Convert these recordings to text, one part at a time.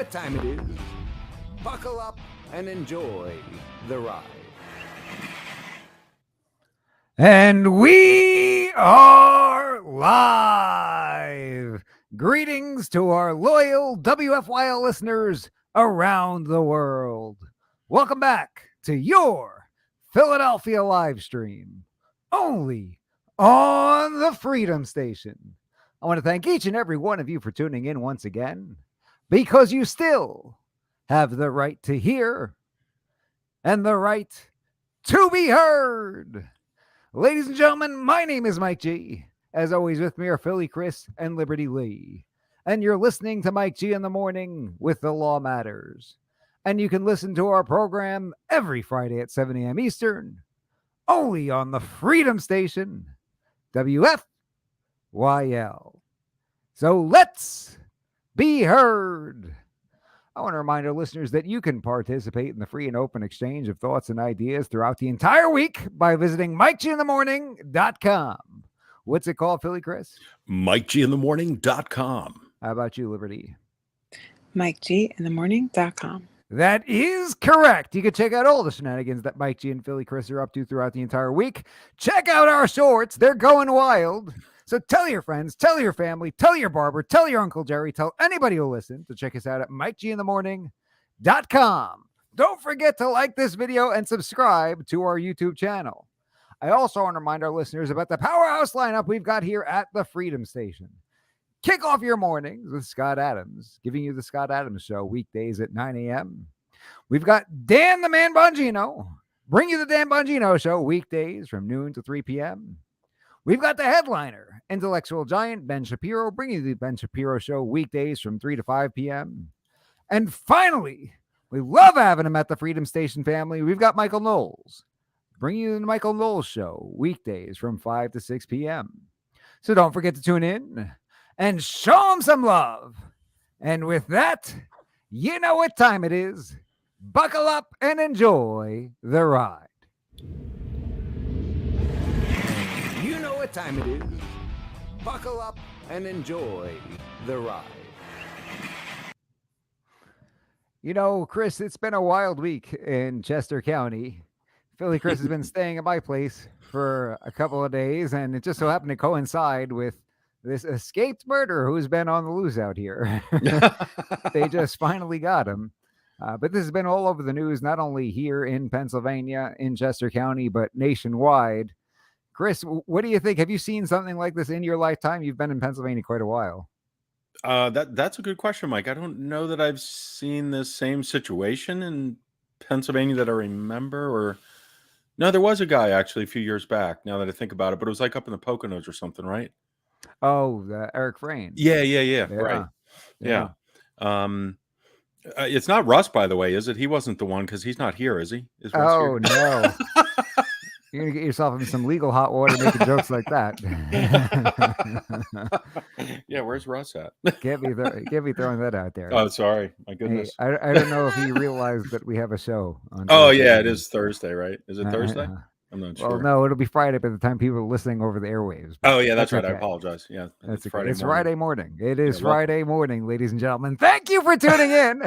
what time it is. Buckle up and enjoy the ride. And we are live. Greetings to our loyal WFYL listeners around the world. Welcome back to your Philadelphia live stream, only on the Freedom Station. I want to thank each and every one of you for tuning in once again, because you still have the right to hear and the right to be heard. Ladies and gentlemen, my name is Mike G. As always, with me are Philly Chris and Liberty Lee. And you're listening to Mike G in the Morning with The Law Matters. And you can listen to our program every Friday at 7 a.m. Eastern, only on the Freedom Station, WFYL. So let's be heard. I want to remind our listeners that you can participate in the free and open exchange of thoughts and ideas throughout the entire week by visiting MikeGinTheMorning.com. What's it called, Philly Chris? MikeGinTheMorning.com. How about you, Liberty? MikeGinTheMorning.com. That is correct. You can check out all the shenanigans that Mike G and Philly Chris are up to throughout the entire week. Check out our shorts. They're going wild. So tell your friends, tell your family, tell your barber, tell your Uncle Jerry, tell anybody who'll listen to check us out at MikeGinTheMorning.com. Don't forget to like this video and subscribe to our YouTube channel. I also want to remind our listeners about the powerhouse lineup we've got here at the Freedom Station. Kick off your mornings with Scott Adams, giving you the Scott Adams Show weekdays at 9 a.m. We've got Dan the Man Bongino, bring you the Dan Bongino Show weekdays from noon to 3 p.m. We've got the headliner, intellectual giant Ben Shapiro, bringing you the Ben Shapiro Show weekdays from 3 to 5 p.m. And finally, we love having him at the Freedom Station family. We've got Michael Knowles, bringing you the Michael Knowles Show weekdays from 5 to 6 p.m. So don't forget to tune in and show him some love. And with that, you know what time it is. Buckle up and enjoy the ride. You know what time it is. Buckle up and enjoy the ride. You know, Chris, it's been a wild week in Chester County. Philly Chris has been staying at my place for a couple of days, and it just so happened to coincide with this escaped murderer who's been on the loose out here. They just finally got him. But this has been all over the news, not only here in Pennsylvania, in Chester County, but nationwide. Chris, what do you think? Have you seen something like this in your lifetime? You've been in Pennsylvania quite a while. That's a good question, Mike. I don't know that I've seen this same situation in Pennsylvania that I remember. Or no, there was a guy actually a few years back, now that I think about it, but it was like up in the Poconos or something, right? Oh, Eric Frayne. Yeah. Right. Yeah. It's not Russ, by the way, is it? He wasn't the one, because he's not here, is he? Is Russ Oh, here? no. You're going to get yourself in some legal hot water making jokes like that. Yeah, where's Russ at? Can't be throwing that out there. Oh, sorry. My Hey, goodness. I don't know if he realized that we have a show on Oh, Thursday. yeah, it is Thursday, right? Is it Thursday? I'm not Well, sure. no, it'll be Friday by the time people are listening over the airwaves. Oh, yeah, that's right. I okay. apologize. Yeah, That's Friday it's morning. Friday morning. It is Yeah, welcome. Friday morning, ladies and gentlemen. Thank you for tuning in.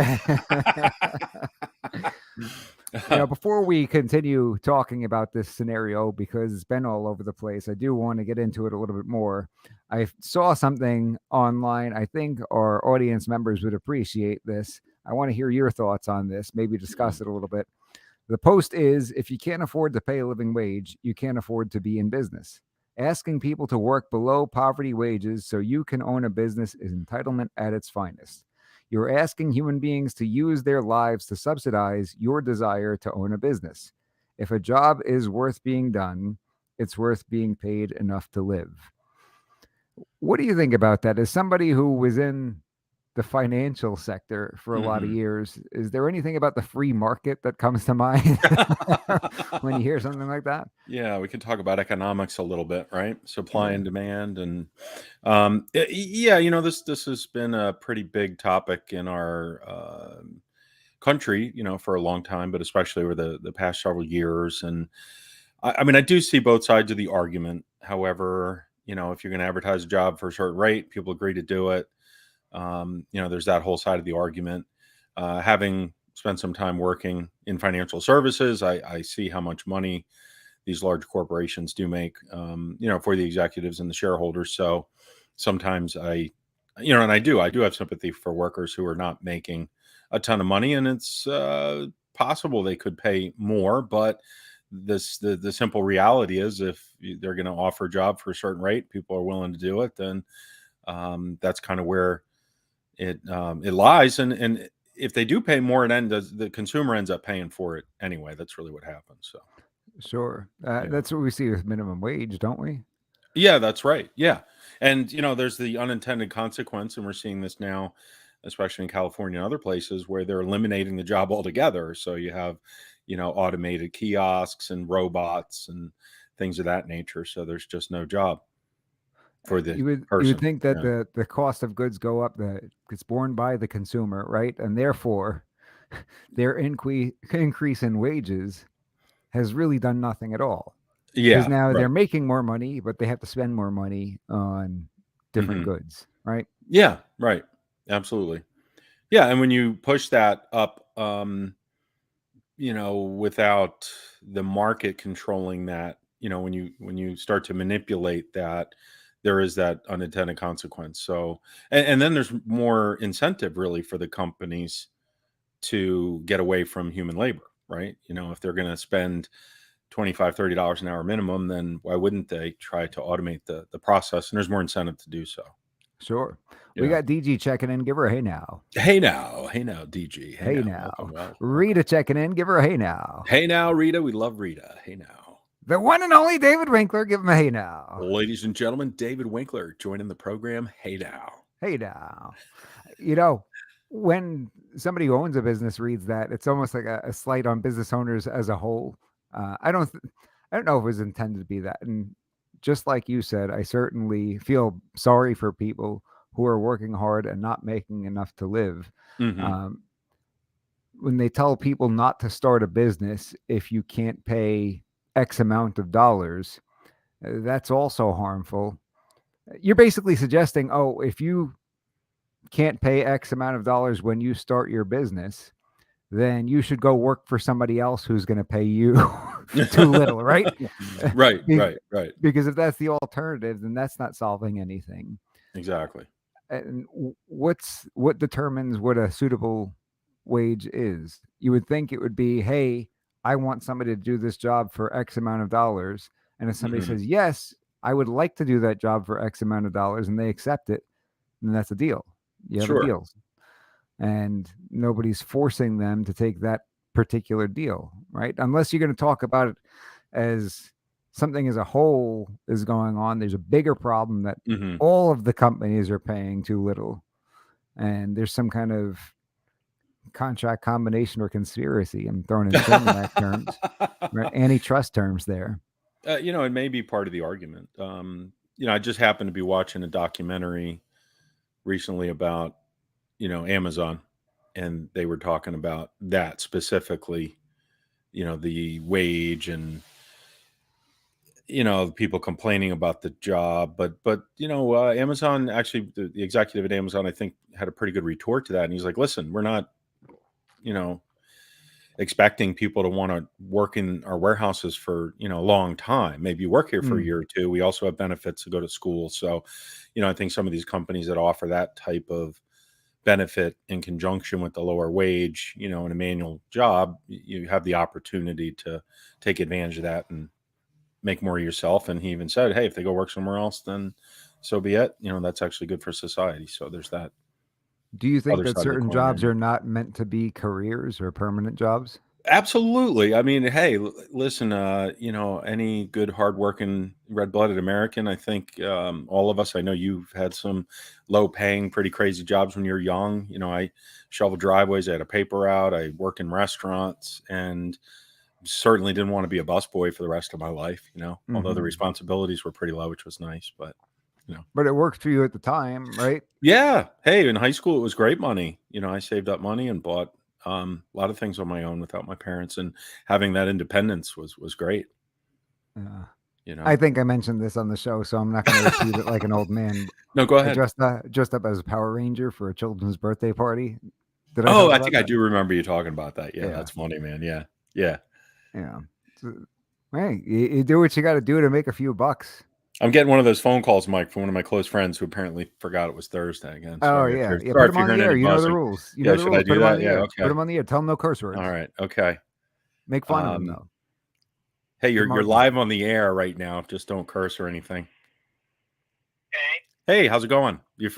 Before we continue talking about this scenario, because it's been all over the place, I do want to get into it a little bit more. I saw something online. I think our audience members would appreciate this. I want to hear your thoughts on this, maybe discuss it a little bit. The post is, if you can't afford to pay a living wage, you can't afford to be in business. Asking people to work below poverty wages so you can own a business is entitlement at its finest. You're asking human beings to use their lives to subsidize your desire to own a business. If a job is worth being done, it's worth being paid enough to live. What do you think about that? As somebody who was in the financial sector for a lot of years, is there anything about the free market that comes to mind when you hear something like that? Yeah, we can talk about economics a little bit, right? Supply and demand. And this has been a pretty big topic in our country, for a long time, but especially over the past several years. And I mean, I do see both sides of the argument. However, if you're going to advertise a job for a certain rate, people agree to do it. There's that whole side of the argument. Having spent some time working in financial services, I see how much money these large corporations do make, for the executives and the shareholders. So sometimes and I do have sympathy for workers who are not making a ton of money, and it's possible they could pay more. But the simple reality is, if they're going to offer a job for a certain rate, people are willing to do it. Then that's kind of where it lies. And if they do pay more, the consumer ends up paying for it anyway. That's really what happens. So Sure. yeah. That's what we see with minimum wage, don't we? Yeah, that's right. Yeah. And, there's the unintended consequence, and we're seeing this now, especially in California and other places where they're eliminating the job altogether. So you have, automated kiosks and robots and things of that nature. So there's just no job for the You would person. think that Yeah. the cost of goods go up, that it's borne by the consumer, right? And therefore, their increase in wages has really done nothing at all, because Yeah. now Right. they're making more money, but they have to spend more money on different Hmm. goods, right? Yeah. Right. Absolutely. Yeah. And when you push that up, without the market controlling that, when you start to manipulate that, there is that unintended consequence. So, and then there's more incentive really for the companies to get away from human labor, right? If they're going to spend 25, $30 an hour minimum, then why wouldn't they try to automate the process? And there's more incentive to do so. Sure. We Yeah. got DG checking in. Give her a hey now. Hey now, DG. Hey Hey now, now. welcome, welcome. Rita checking in. Give her a hey now. Hey now, Rita. We love Rita. Hey now. The one and only David Winkler. Give him a hey now. Ladies and gentlemen, David Winkler joining the program. Hey now. Hey now. You know, when somebody who owns a business reads that, it's almost like a slight on business owners as a whole. I don't know if it was intended to be that. And just like you said, I certainly feel sorry for people who are working hard and not making enough to live. Hmm. Um, when they tell people not to start a business if you can't pay X amount of dollars, that's also harmful. You're basically suggesting, oh, if you can't pay X amount of dollars when you start your business, then you should go work for somebody else who's going to pay you too little, right? Right, Be- right, right. because if that's the alternative, then that's not solving anything. Exactly. And what determines what a suitable wage is? You would think it would be, hey, I want somebody to do this job for X amount of dollars, and if somebody Hmm. says yes, I would like to do that job for X amount of dollars, and they accept it, then that's a deal. You have a Sure. deal, and nobody's forcing them to take that particular deal, right? Unless you're going to talk about it as something as a whole is going on. There's a bigger problem that Hmm. all of the companies are paying too little, and there's some kind of contract combination or conspiracy. I'm throwing in Sherman Act terms, right? Antitrust terms there. It may be part of the argument. I just happened to be watching a documentary recently about, Amazon, and they were talking about that specifically, the wage and, people complaining about the job. But, Amazon actually, the executive at Amazon, I think, had a pretty good retort to that. And he's like, listen, we're not, you know, expecting people to want to work in our warehouses for a long time. Maybe you work here for a Mm, year or two. We also have benefits to go to school. So I think some of these companies that offer that type of benefit in conjunction with the lower wage, in a manual job, you have the opportunity to take advantage of that and make more of yourself. And he even said, hey, if they go work somewhere else, then so be it. That's actually good for society. So there's that do you think other that side of the certain coin there. jobs are not meant to be careers or permanent jobs? Absolutely. I mean, hey, listen, any good, hardworking, red-blooded American, I think all of us, I know you've had some low-paying, pretty crazy jobs when you're young. I shoveled driveways, I had a paper route, I worked in restaurants, and certainly didn't want to be a busboy for the rest of my life, although the Hmm. responsibilities were pretty low, which was nice. But, you know, But it worked for you at the time, right? yeah. Hey, in high school, it was great money. I saved up money and bought a lot of things on my own without my parents, and having that independence was great. Uh, You I know. think I mentioned this on the show, so I'm not going to repeat it like an old man. No, go I ahead. dressed up as a Power Ranger for a children's birthday party. Did I Oh, talk I about think I that? do remember you talking about that. Yeah, Yeah, that's funny, man. Yeah. Yeah. yeah. So, hey, you do what you got to do to make a few bucks. I'm getting one of those phone calls, Mike, from one of my close friends who apparently forgot it was Thursday again. Oh Sorry yeah, yeah. sorry Put if them you're on the hearing air. any You know the buzzing. rules. You know Yeah, the should I rules. Put do them on that? the Yeah, air. Put okay. them on the air. Tell them no curse All words. right. Okay. Make fun of them Um, though. hey, Give them a you're hard time. live on the air right now. Just don't curse or anything. Okay. Hey, how's it going? It's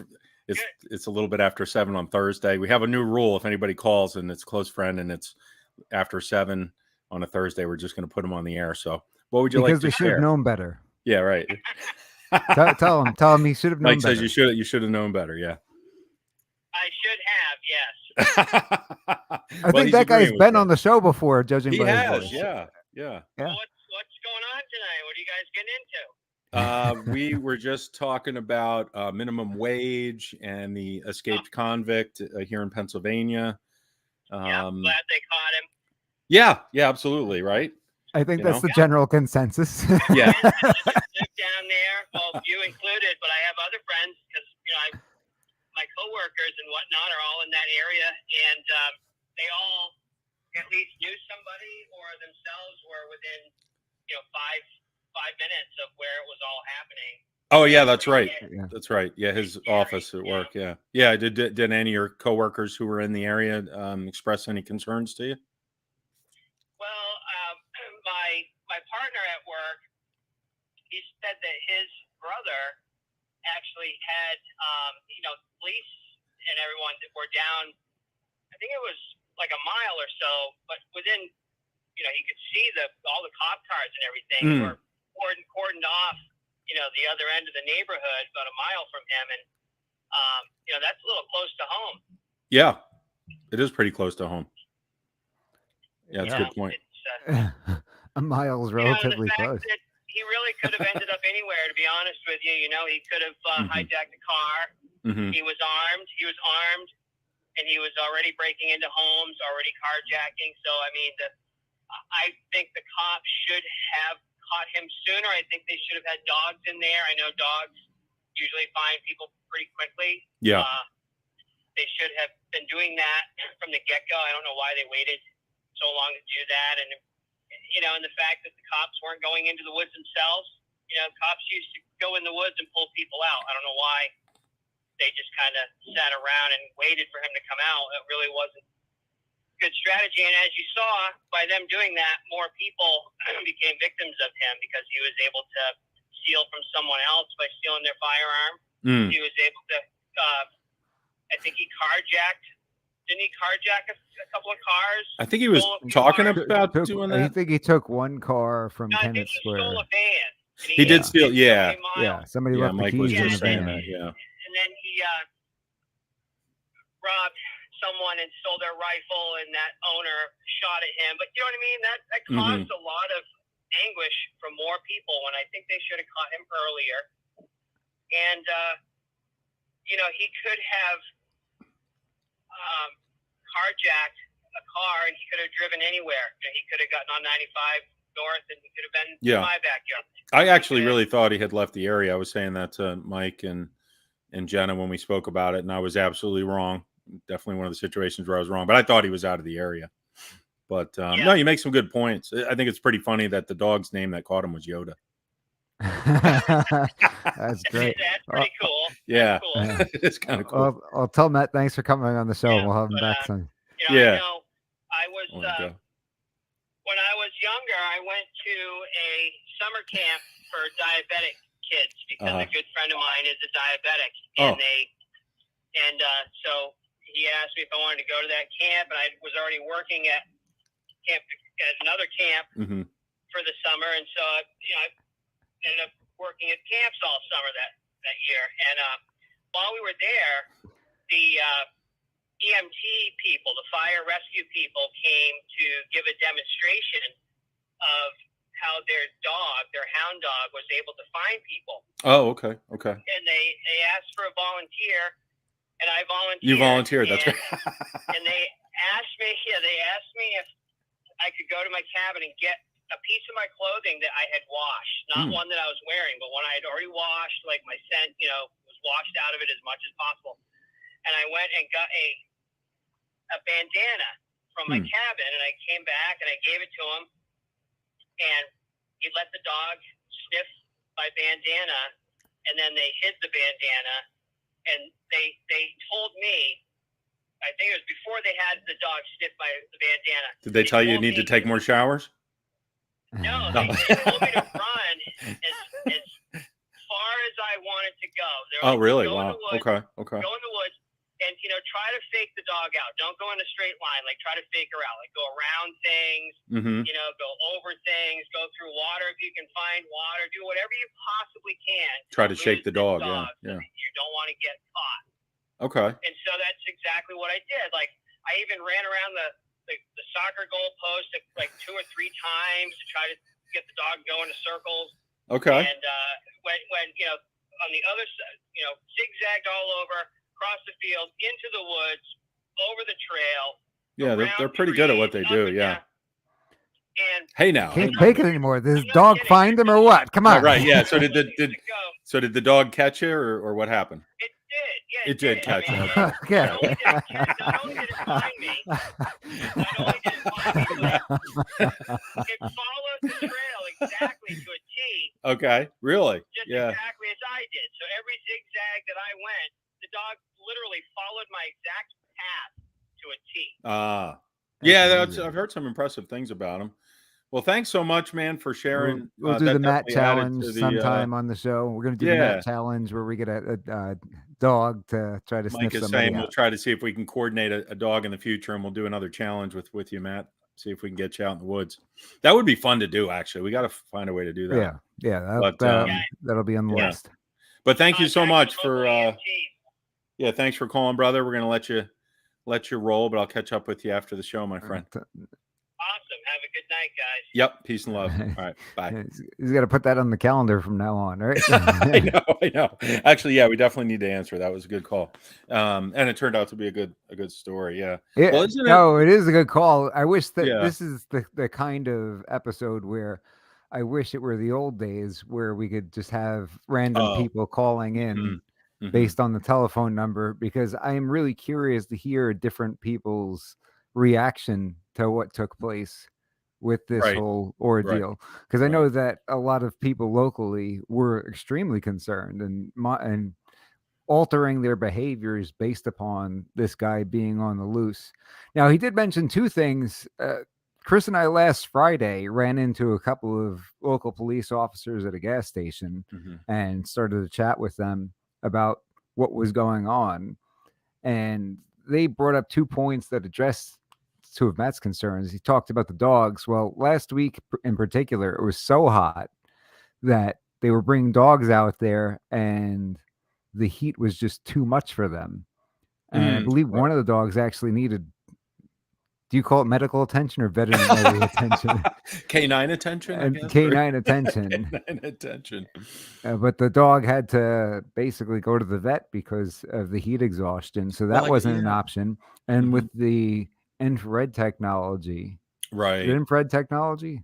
Good. it's a little bit after 7 on Thursday. We have a new rule. If anybody calls and it's a close friend and it's after 7 on a Thursday, we're just going to put them on the air. So, what would you like Because to they should have share? known better. Yeah, right. Tell him he should have known Mike better. says you should have known better. Yeah. I should have, yes. I think he's that guy's agreeing with been you. on the show before, judging He by his has, voice. yeah. Yeah. What's going on tonight? What are you guys getting into? We were just talking about minimum wage and the escaped convict here in Pennsylvania. Yeah, glad they caught him. Yeah, absolutely, right? I think You that's know? the general consensus. Yeah. Live down there, well, you included, but I have other friends because my coworkers and whatnot are all in that area, and they all at least knew somebody or themselves were within 5 minutes of where it was all happening. Oh yeah, that's right. Yeah. That's right. Yeah, his office at work. Yeah. Did any of your coworkers who were in the area express any concerns to you? Well, my partner at work, he said that his brother actually had police and everyone that were down. I think it was like a mile or so, but within he could see all the cop cars and everything were cordoned off. The other end of the neighborhood, about a mile from him, and that's a little close to home. Yeah, it is pretty close to home. Yeah, that's a good point. A mile is relatively close. He really could have ended up anywhere, to be honest with you. He could have hijacked a car. Mm-hmm. He was armed, and he was already breaking into homes, already carjacking. So, I mean, I think the cops should have caught him sooner. I think they should have had dogs in there. I know dogs usually find people pretty quickly. Yeah. They should have been doing that from the get-go. I don't know why they waited so long to do that. And, and the fact that the cops weren't going into the woods themselves. Cops used to go in the woods and pull people out. I don't know why they just kind of sat around and waited for him to come out. It really wasn't good strategy. And as you saw, by them doing that, more people became victims of him because he was able to steal from someone else by stealing their firearm. He was able to, I think he carjacked. Didn't he carjack a couple of cars? I think he was talking about doing that. I think he took one car from No, Kennett Square. He stole a van. He did steal, yeah. Yeah, somebody left Mike the was keys in the just saying van. that, yeah. And then he robbed someone and stole their rifle, and that owner shot at him. But you know what I mean? That caused a lot of anguish from more people when I think they should have caught him earlier. And, he could have carjacked a car, and he could have driven anywhere. He could have gotten on 95 north, and he could have been in my backyard. I actually really thought he had left the area. I was saying that to Mike and Jenna when we spoke about it, and I was absolutely wrong. Definitely one of the situations where I was wrong, but I thought he was out of the area. But no, you make some good points. I think it's pretty funny that the dog's name that caught him was Yoda. That's great. That's pretty cool. Yeah, cool. it's kind of cool. I'll tell Matt thanks for coming on the show. Yeah, we'll have him back soon. I know I was when I was younger, I went to a summer camp for diabetic kids because a good friend of mine is a diabetic, and so he asked me if I wanted to go to that camp, and I was already working at another camp for the summer, and so I ended up working at camps all summer that year. And while we were there, the EMT people, the fire rescue people, came to give a demonstration of how their hound dog, was able to find people. Oh, okay. And they asked for a volunteer, and I volunteered. You volunteered, that's right. And they asked me if I could go to my cabin and get a piece of my clothing that I had washed, not one that I was wearing, but one I had already washed, like my scent, was washed out of it as much as possible. And I went and got a a bandana from my cabin, and I came back and I gave it to him, and he let the dog sniff my bandana, and then they hid the bandana, and they told me, I think it was before they had the dog sniff the bandana. Did they tell you need to take more showers? No, they told me to run as far as I wanted to go. Oh, really? Wow. Okay. Go in the woods and, try to fake the dog out. Don't go in a straight line. Like, try to fake her out. Like, go around things, go over things, go through water if you can find water. Do whatever you possibly can. Try to shake the dog. So Yeah. you don't want to get caught. Okay. And so that's exactly what I did. Like, I even ran around the soccer goal post like 2 or 3 times to try to get the dog going in circles. Okay. And when on the other side, zigzagged all over, across the field, into the woods, over the trail. Yeah, they're pretty good at what they do. Yeah. And hey, now can't take it anymore. Does this dog find him or what? Come on. Right. Yeah. So did the dog catch you, or what happened? It did. Yeah, it did catch you. Okay. Not only did it find me, it followed the trail exactly to a T. Okay. Really? Just yeah. exactly as I did. So every zigzag that I went, the dog literally followed my exact path to a T. Yeah, I've heard some impressive things about him. Well, thanks so much, man, for sharing. We'll do the Matt challenge sometime on the show. We're going to do the Matt challenge where we get a dog to try to sniff somebody out. We'll try to see if we can coordinate a dog in the future, and we'll do another challenge with you, Matt. See if we can get you out in the woods. That would be fun to do, actually. We got to find a way to do that. Yeah. That'll be on the list. But thank you so much for thanks for calling, brother. We're going to let you roll, but I'll catch up with you after the show, my friend. Awesome. Have a good night, guys. Yep. Peace and love. All right. Bye. He's got to put that on the calendar from now on, right? I know. Actually, yeah, we definitely need to answer. That was a good call. And it turned out to be a good story. Yeah. Well, it is a good call. I wish that this is the kind of episode where I wish it were the old days where we could just have random people calling in based on the telephone number, because I am really curious to hear different people's reaction to what took place with this whole ordeal, because I know that a lot of people locally were extremely concerned and altering their behaviors based upon this guy being on the loose. Now, he did mention 2 things. Chris and I last Friday ran into a couple of local police officers at a gas station and started to chat with them about what was going on, and they brought up 2 points that addressed 2 of Matt's concerns. He talked about the dogs. Well, last week in particular, it was so hot that they were bringing dogs out there and the heat was just too much for them. And I believe one of the dogs actually needed, do you call it medical attention or veterinary attention? Canine attention? Canine attention. Canine attention. But the dog had to basically go to the vet because of the heat exhaustion. So that wasn't an option. And with the infrared technology, right? The infrared technology,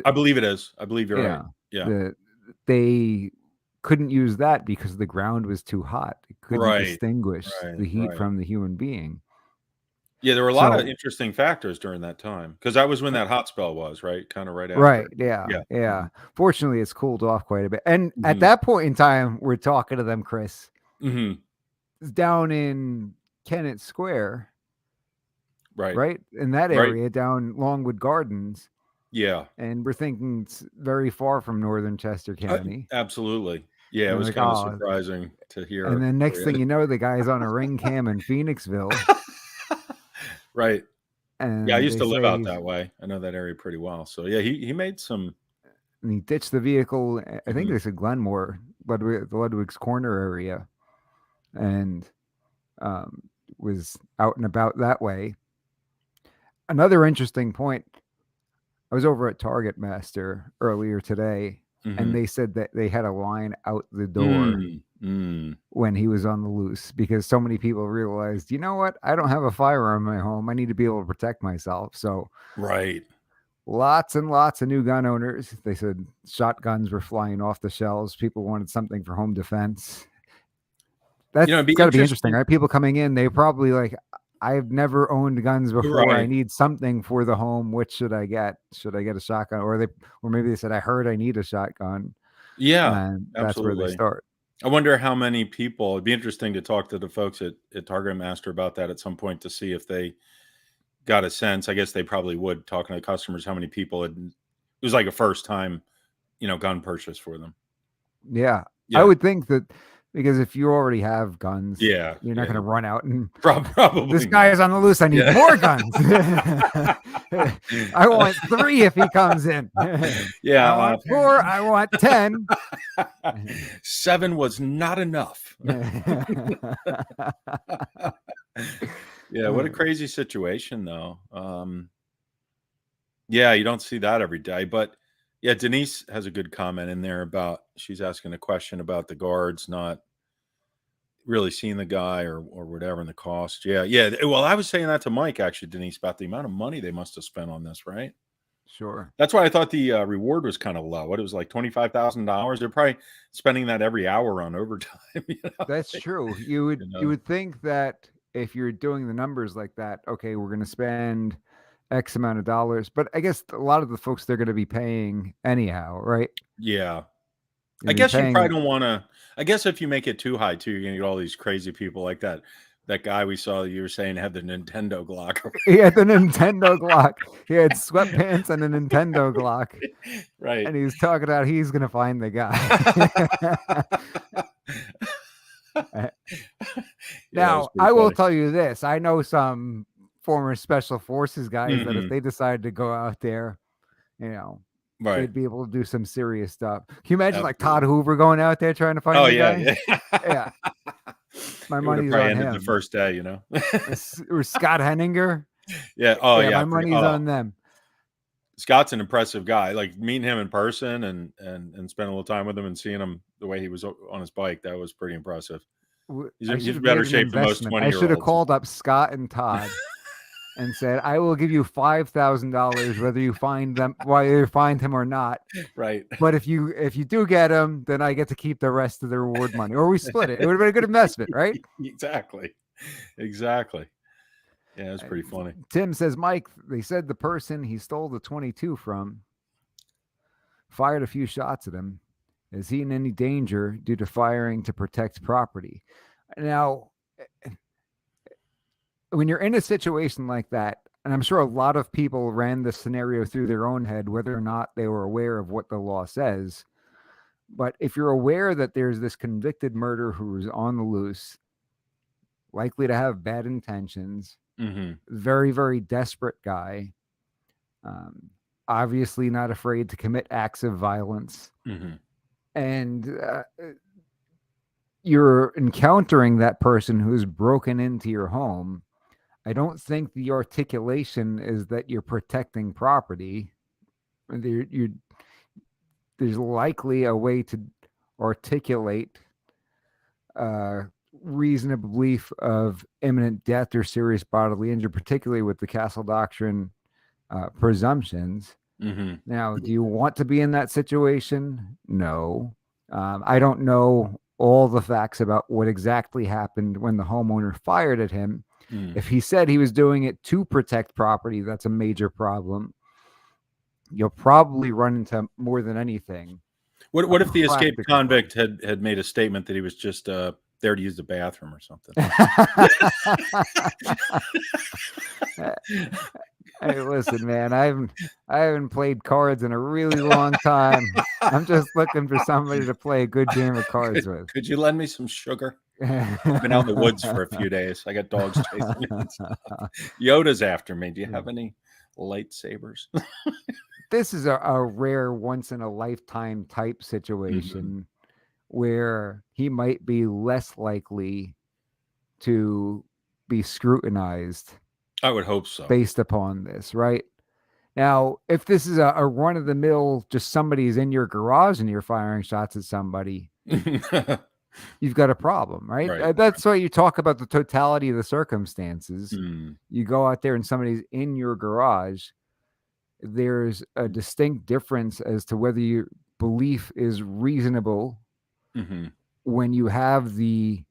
I believe it is. I believe you're right. Yeah, they couldn't use that because the ground was too hot. It couldn't distinguish the heat from the human being. Yeah, there were a lot of interesting factors during that time, because that was when that hot spell was, right? Kind of right after. Right. Yeah. Fortunately, it's cooled off quite a bit. And at that point in time, we're talking to them, Chris. It's down in Kennett Square. Right. In that area down Longwood Gardens. Yeah. And we're thinking it's very far from northern Chester County. Absolutely. Yeah, it was kind of surprising to hear. And then next thing you know, the guy's on a ring cam in Phoenixville. Right. And I used to live out that way. I know that area pretty well. So yeah, he made some. And he ditched the vehicle. I think they said Glenmore, the Ludwig's Corner area, and was out and about that way. Another interesting point. I was over at Target Master earlier today, and they said that they had a line out the door when he was on the loose, because so many people realized, you know what? I don't have a firearm in my home. I need to be able to protect myself. So lots and lots of new gun owners. They said shotguns were flying off the shelves. People wanted something for home defense. That's got to be interesting, right? People coming in, they probably like, I've never owned guns before. I Right. need something for the home. Which should I get? Should I get a shotgun? Or maybe they said, I heard I need a shotgun. Yeah, And that's where they absolutely. start. I wonder how many people. It'd be interesting to talk to the folks at Target Master about that at some point to see if they got a sense. I guess they probably would, talking to customers, how many people it was like a first time, gun purchase for them. Yeah. Yeah. I would think that, because if you already have guns, Yeah, you're not going to run out and probably this guy is on the loose. I need more guns. I want 3 if he comes in. Yeah. I want 4. I want 10. 7 was not enough. Yeah, what a crazy situation, though. Yeah, you don't see that every day. But yeah, Denise has a good comment in there about, she's asking a question about the guards not really seeing the guy or whatever, and the cost. Yeah. Well, I was saying that to Mike, actually, Denise, about the amount of money they must have spent on this, right? Sure. That's why I thought the reward was kind of low. What, it was like $25,000. They're probably spending that every hour on overtime. That's true. You would think that if you're doing the numbers like that, okay, we're going to spend X amount of dollars, but I guess a lot of the folks they're going to be paying anyhow, right? Yeah. You're I guess you probably paying. don't want to. I guess if you make it too high too, you're gonna get all these crazy people like that. That guy we saw, you were saying, had the Nintendo Glock. He had the Nintendo Glock. He had sweatpants and a Nintendo Glock. Right. And he was talking about he's going to find the guy. Now, I will tell you this. I know some former special forces guys that if they decide to go out there, right, they'd be able to do some serious stuff. Can you imagine like Todd Hoover going out there trying to find the guy? Yeah. My money's on him. The first day, Or Scott Henninger. Yeah. Oh, yeah. My money's on them. Scott's an impressive guy. Like, meeting him in person and spending a little time with him and seeing him the way he was on his bike, that was pretty impressive. He's in better shape than most 20-year-olds. I should have called up Scott and Todd and said, I will give you $5,000 whether you find him or not. Right. But if you do get him, then I get to keep the rest of the reward money, or we split it. It would have been a good investment, right? Exactly. Yeah, it's pretty funny. Tim says, Mike, they said the person he stole the 22 from fired a few shots at him. Is he in any danger due to firing to protect property? Now, when you're in a situation like that, and I'm sure a lot of people ran this scenario through their own head, whether or not they were aware of what the law says. But if you're aware that there's this convicted murderer who's on the loose, likely to have bad intentions, very, very desperate guy, obviously not afraid to commit acts of violence, and you're encountering that person who's broken into your home, I don't think the articulation is that you're protecting property. There's likely a way to articulate reasonable belief of imminent death or serious bodily injury, particularly with the Castle Doctrine presumptions. Now, do you want to be in that situation? No. I don't know all the facts about what exactly happened when the homeowner fired at him. If he said he was doing it to protect property, that's a major problem. You'll probably run into, more than anything, what if the escaped convict had made a statement that he was just there to use the bathroom or something? Hey, listen, man, I haven't played cards in a really long time. I'm just looking for somebody to play a good game of cards with. Could you lend me some sugar? I've been out in the woods for a few days. I got dogs chasing me and stuff. Yoda's after me. Do you have any lightsabers? This is a rare, once in a lifetime type situation where he might be less likely to be scrutinized. I would hope so. Based upon this, right? Now, if this is a run of the mill, just somebody's in your garage and you're firing shots at somebody, you've got a problem, right? That's why you talk about the totality of the circumstances. You go out there and somebody's in your garage. There's a distinct difference as to whether your belief is reasonable when you have the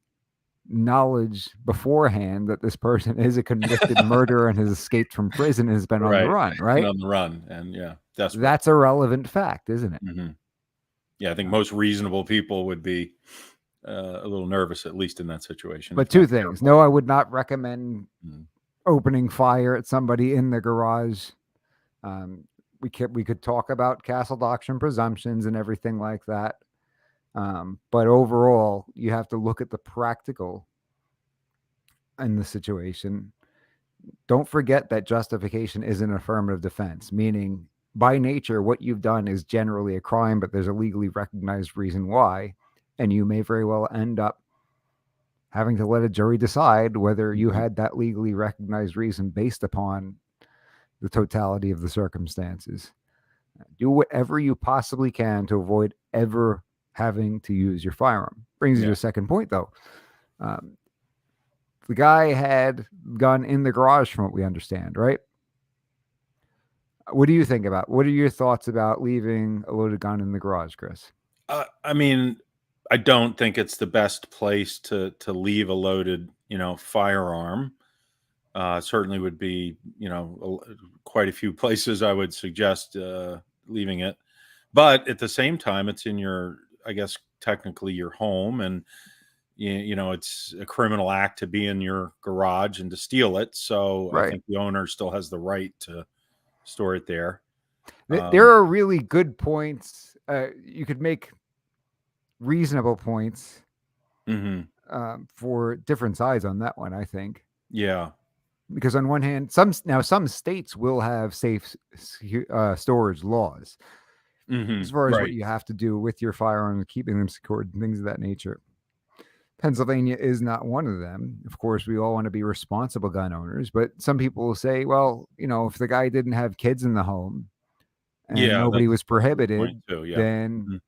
knowledge beforehand that this person is a convicted murderer and has escaped from prison and has been on the run, And right? on the run, and desperate. That's a relevant fact, isn't it? Yeah, I think most reasonable people would be a little nervous, at least in that situation. But two things. No, I would not recommend opening fire at somebody in the garage. We could talk about castle doctrine presumptions and everything like that. But overall, you have to look at the practical in the situation. Don't forget that justification is an affirmative defense, meaning by nature, what you've done is generally a crime, but there's a legally recognized reason why. And you may very well end up having to let a jury decide whether you had that legally recognized reason based upon the totality of the circumstances. Do whatever you possibly can to avoid ever having to use your firearm. Brings you to a second point, though. The guy had gun in the garage, from what we understand, right? What do you think about? What are your thoughts about leaving a loaded gun in the garage, Chris? I mean, I don't think it's the best place to leave a loaded, firearm. Certainly would be, quite a few places I would suggest leaving it. But at the same time, it's in your, I guess, technically your home, and it's a criminal act to be in your garage and to steal it. So I think the owner still has the right to store it there. There are really good points. You could make reasonable points for different sides on that one, I think. Yeah. Because on one hand, some states will have safe storage laws as far as what you have to do with your firearms, keeping them secured, and things of that nature. Pennsylvania is not one of them. Of course, we all want to be responsible gun owners, but some people will say, well, if the guy didn't have kids in the home and nobody was prohibited, then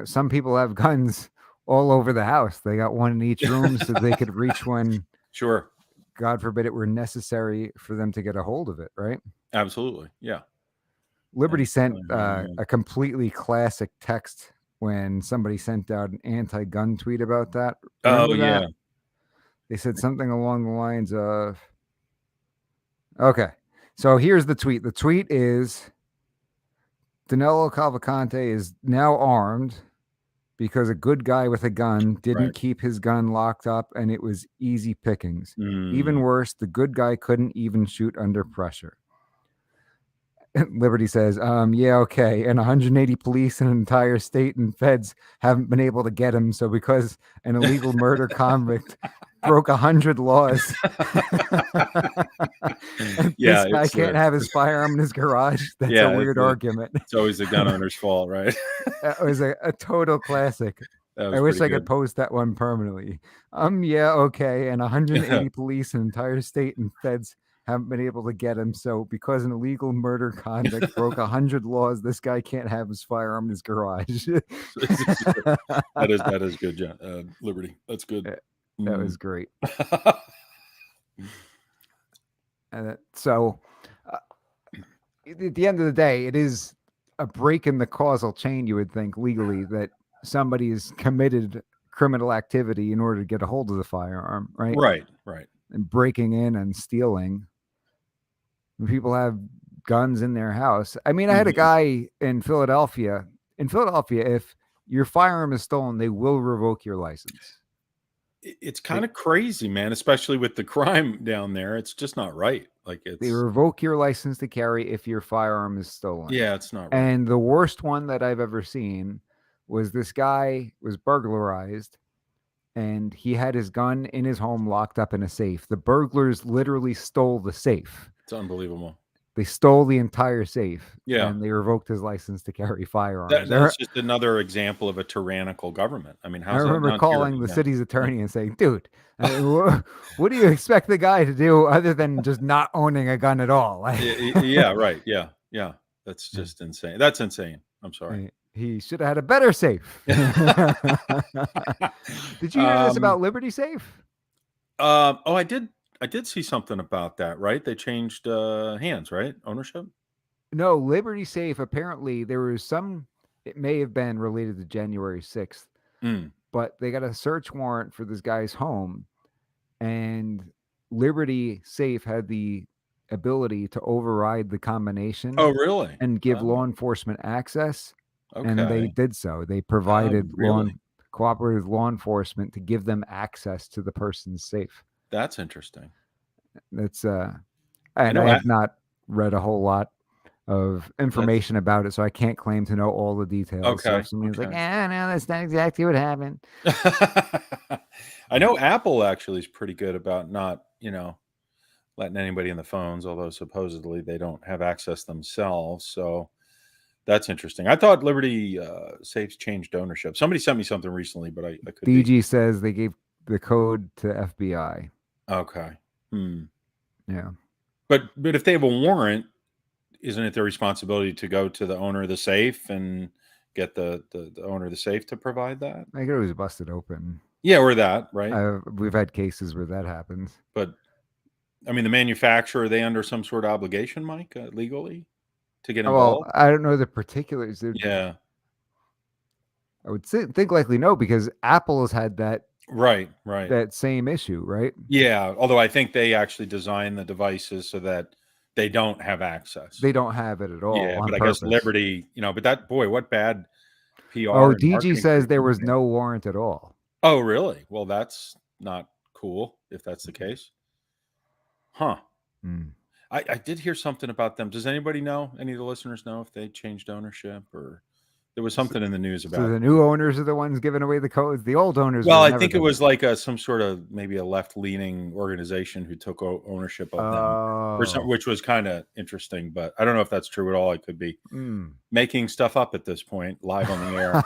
some people have guns all over the house. They got one in each room so they could reach one. Sure. God forbid it were necessary for them to get a hold of it, right? Absolutely. Yeah. Liberty sent a completely classic text when somebody sent out an anti-gun tweet about that. Remember that? They said something along the lines of, okay, so here's the tweet. The tweet is, Danilo Cavalcante is now armed because a good guy with a gun didn't keep his gun locked up and it was easy pickings. Even worse, the good guy couldn't even shoot under pressure. Liberty says, yeah, okay. And 180 police in an entire state and feds haven't been able to get him. So because an illegal murder convict broke 100 laws, this guy can't have his firearm in his garage. That's a weird argument. It's always the gun owner's fault, right? That was a total classic. I wish I could post that one permanently. Yeah, okay. And 180 police in an entire state and feds haven't been able to get him. So because an illegal murder convict broke 100 laws, this guy can't have his firearm in his garage. That is good, John. Liberty. That's good. That was great. So at the end of the day, it is a break in the causal chain, you would think, legally, that somebody has committed criminal activity in order to get a hold of the firearm, right? Right. And breaking in and stealing. When people have guns in their house. I mean, I had a guy in Philadelphia. In Philadelphia, if your firearm is stolen, they will revoke your license. It's kind of crazy, man, especially with the crime down there. It's just not right. They revoke your license to carry if your firearm is stolen. Yeah, it's not right. And the worst one that I've ever seen was this guy was burglarized and he had his gun in his home locked up in a safe. The burglars literally stole the safe. It's unbelievable. They stole the entire safe. Yeah. And they revoked his license to carry firearms. That's just another example of a tyrannical government. I mean, I remember calling the city's attorney and saying, dude, what do you expect the guy to do other than just not owning a gun at all? Yeah, right. Yeah. That's just insane. That's insane. I'm sorry. He should have had a better safe. Did you hear this about Liberty Safe? I did see something about that, right? They changed hands, right? Ownership? No, Liberty Safe, apparently there was it may have been related to January 6th. but they got a search warrant for this guy's home, and Liberty Safe had the ability to override the combination Oh, really? and give law Oh, enforcement access, and they okay. did so. They Oh, provided really? cooperated with law enforcement to give them access to the person's safe. That's interesting. That's I and I know. have not read a whole lot of That's information about it, so I can't claim to know all the details. So okay. if somebody's like, Okay. no, that's not exactly what happened. I know Apple actually is pretty good about not, letting anybody in the phones, although supposedly they don't have access themselves. So that's interesting. I thought Liberty Safes changed ownership. Somebody sent me something recently, but I could be DG says they gave the code to FBI. okay. Yeah. But if they have a warrant, isn't it their responsibility to go to the owner of the safe and get the owner of the safe to provide that? I could always bust it open. Yeah, or that, right? We've had cases where that happens. But I mean, the manufacturer, are they under some sort of obligation, Mike, legally to get Well, involved? I don't know the particulars. Yeah. I would think likely no, because Apple has had that Right. same issue, right? Yeah, although I think they actually design the devices so that they don't have access. They don't have it at all Yeah, on but I guess purpose. Liberty, but that boy, what bad Oh, PR and DG marketing says for the there was company. no warrant at all. Oh, really? Well, that's not cool if that's the case. Huh. Mm. I did hear something about them. Does anybody know? Any of the listeners know if they changed ownership, or there was something in the news So about? the new owners are the ones giving away the codes. The old owners Well, were I never think it going was to. like some sort of maybe a left-leaning organization who took ownership of them, which was kind of interesting. But I don't know if that's true at all. I could be making stuff up at this point, live on the air.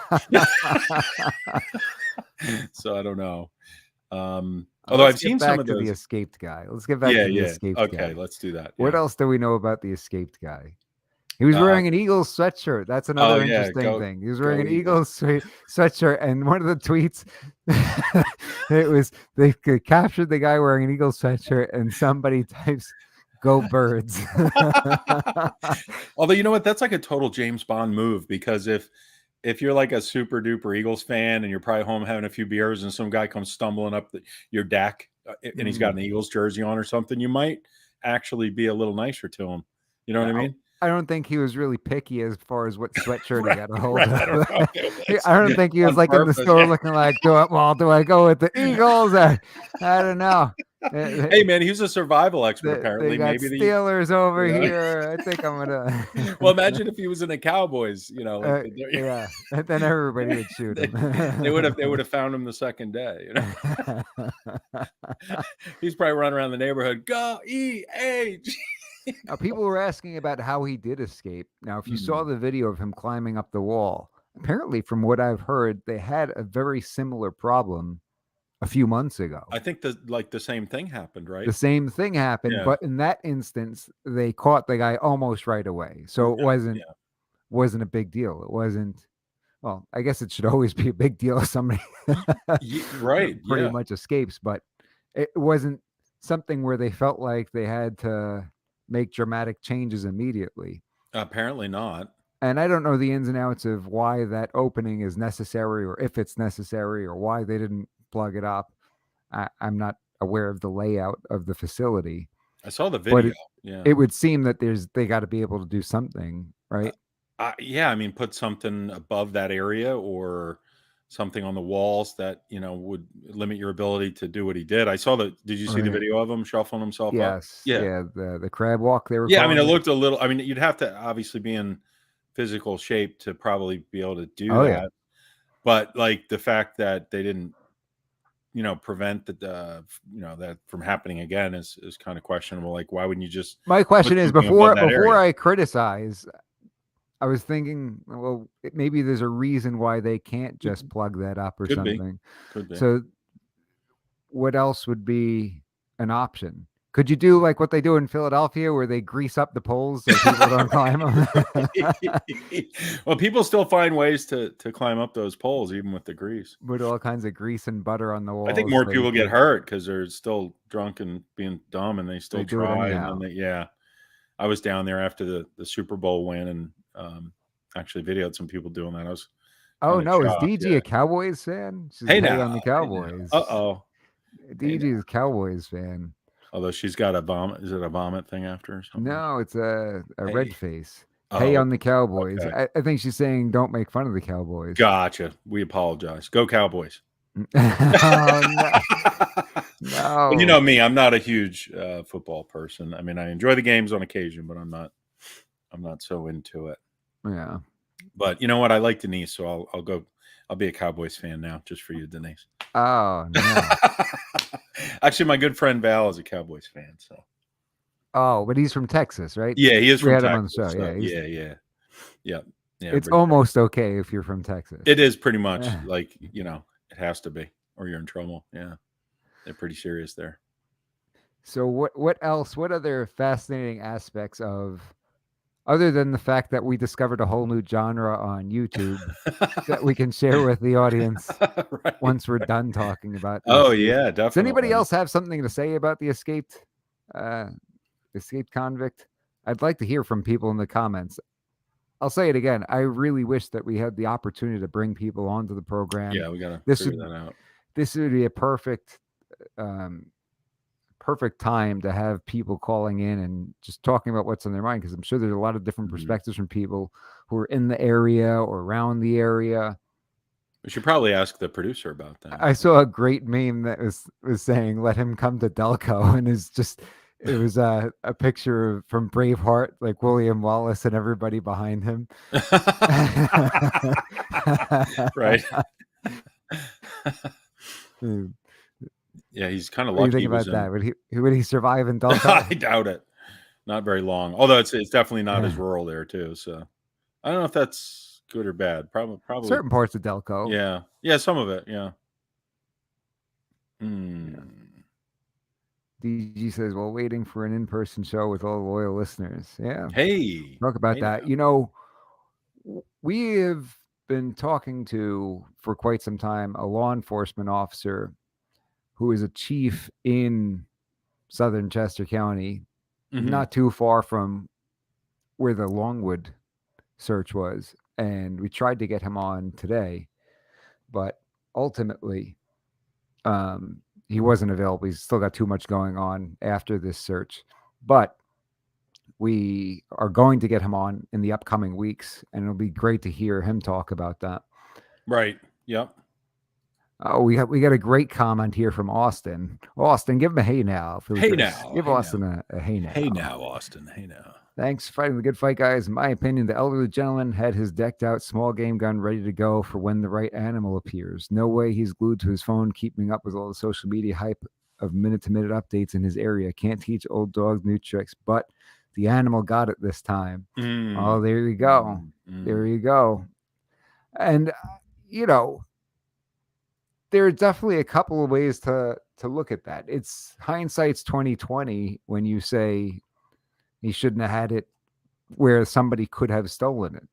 So I don't know. Although I've seen some of those. The escaped guy. Let's get back to the escaped guy. Okay, let's do that. What else do we know about the escaped guy? He was wearing an Eagles sweatshirt. That's another interesting thing. He was wearing an Eagles sweatshirt, and one of the tweets, it was they captured the guy wearing an Eagles sweatshirt, and somebody types, "Go Birds." Although you know what, that's like a total James Bond move, because if you're like a super duper Eagles fan and you're probably home having a few beers and some guy comes stumbling up your deck and he's got an Eagles jersey on or something, you might actually be a little nicer to him. You know what I mean? I don't think he was really picky as far as what sweatshirt he got a hold of. I don't think he was like in the store looking like, do I go with the Eagles? I don't know. Hey man, he's a survival expert. Apparently, they got maybe Steelers over here. I think I'm gonna. Well, imagine if he was in the Cowboys. Yeah, and then everybody would shoot him. They would have found him the second day. He's probably running around the neighborhood. Go EH. Now, people were asking about how he did escape. Now, if you saw the video of him climbing up the wall, apparently, from what I've heard, they had a very similar problem a few months ago. I think the same thing happened, right? The same thing happened, but in that instance, they caught the guy almost right away. So it wasn't a big deal. It wasn't. Well, I guess it should always be a big deal if somebody pretty much escapes, but it wasn't something where they felt like they had to make dramatic changes immediately. Apparently not. And I don't know the ins and outs of why that opening is necessary, or if it's necessary, or why they didn't plug it up. I'm not aware of the layout of the facility. I saw the video. It would seem that they got to be able to do something, right? I mean, put something above that area or something on the walls that would limit your ability to do what he did. I saw did you see the video of him shuffling himself up? Yeah, the crab walk they were I mean, it looked a little, I mean, you'd have to obviously be in physical shape to probably be able to do that. But like the fact that they didn't prevent that from happening again is kind of questionable. Like, why wouldn't you just my question is, before I criticize, I was thinking, well, maybe there's a reason why they can't just plug that up or something. Could be. So what else would be an option? Could you do like what they do in Philadelphia where they grease up the poles so people don't climb them? Well, people still find ways to climb up those poles, even with the grease. With all kinds of grease and butter on the walls. I think more people get hurt because they're still drunk and being dumb, and they still try. And then I was down there after the Super Bowl win and actually videoed some people doing that. I was Oh Kinda no, is shocked, DG yeah. a Cowboys fan? She's Hey hey on the now, hey now. Cowboys. Uh-oh. Hey DG now. is a Cowboys fan. Although she's got a vomit. Is it a vomit thing after or something? No, it's a red Hey. face. Hey Oh, on the Cowboys. okay. I think she's saying don't make fun of the Cowboys. Gotcha. We apologize. Go Cowboys. Oh no. Well, you No. know me, I'm not a huge football person. I mean, I enjoy the games on occasion, but I'm not so into it. Yeah. But you know what? I like Denise, so I'll go. I'll be a Cowboys fan now, just for you, Denise. Oh no. Actually, my good friend Val is a Cowboys fan. So Oh, but he's from Texas, right? yeah, he is We from had him on the Texas. show. So Yeah, yeah. it's Everybody- almost okay if you're from Texas. It is pretty much like it has to be, or you're in trouble. Yeah, they're pretty serious there. So what else? What other fascinating aspects of, other than the fact that we discovered a whole new genre on YouTube that we can share with the audience Right. once we're done talking about the Oh escape? yeah, Does definitely. anybody else have something to say about the escaped convict? I'd like to hear from people in the comments. I'll say it again. I really wish that we had the opportunity to bring people onto the program. Yeah, we gotta This figure would that out. this would be a perfect time to have people calling in and just talking about what's on their mind, because I'm sure there's a lot of different perspectives from people who are in the area or around the area. We should probably ask the producer about that. I saw a great meme that was saying, "Let him come to Delco," and it was a picture from Braveheart, like William Wallace and everybody behind him. Right. Yeah, he's kind of What do lucky. you think about that? Would he survive in Delco? I doubt it. Not very long. Although it's definitely not as rural there too. So I don't know if that's good or bad. Probably Certain parts of Delco. Yeah, some of it. Yeah. DG says, "Well, waiting for an in-person show with all loyal listeners." Yeah. Hey, Talk about hey that. now. We have been talking to, for quite some time, a law enforcement officer who is a chief in southern Chester County, not too far from where the Longwood search was. And we tried to get him on today, but ultimately he wasn't available. He's still got too much going on after this search. But we are going to get him on in the upcoming weeks, and it'll be great to hear him talk about that. Right. Yep. Oh, we got a great comment here from Austin. Austin, give him a hey now. Hey now. Give Austin a hey now. Hey now, Austin. Hey now. Thanks for fighting the good fight, guys. In my opinion, the elderly gentleman had his decked out small game gun ready to go for when the right animal appears. No way he's glued to his phone, keeping up with all the social media hype of minute-to-minute updates in his area. Can't teach old dogs new tricks, but the animal got it this time. Oh, there you go. There you go. And, there are definitely a couple of ways to look at that. It's hindsight's 2020 when you say he shouldn't have had it where somebody could have stolen it.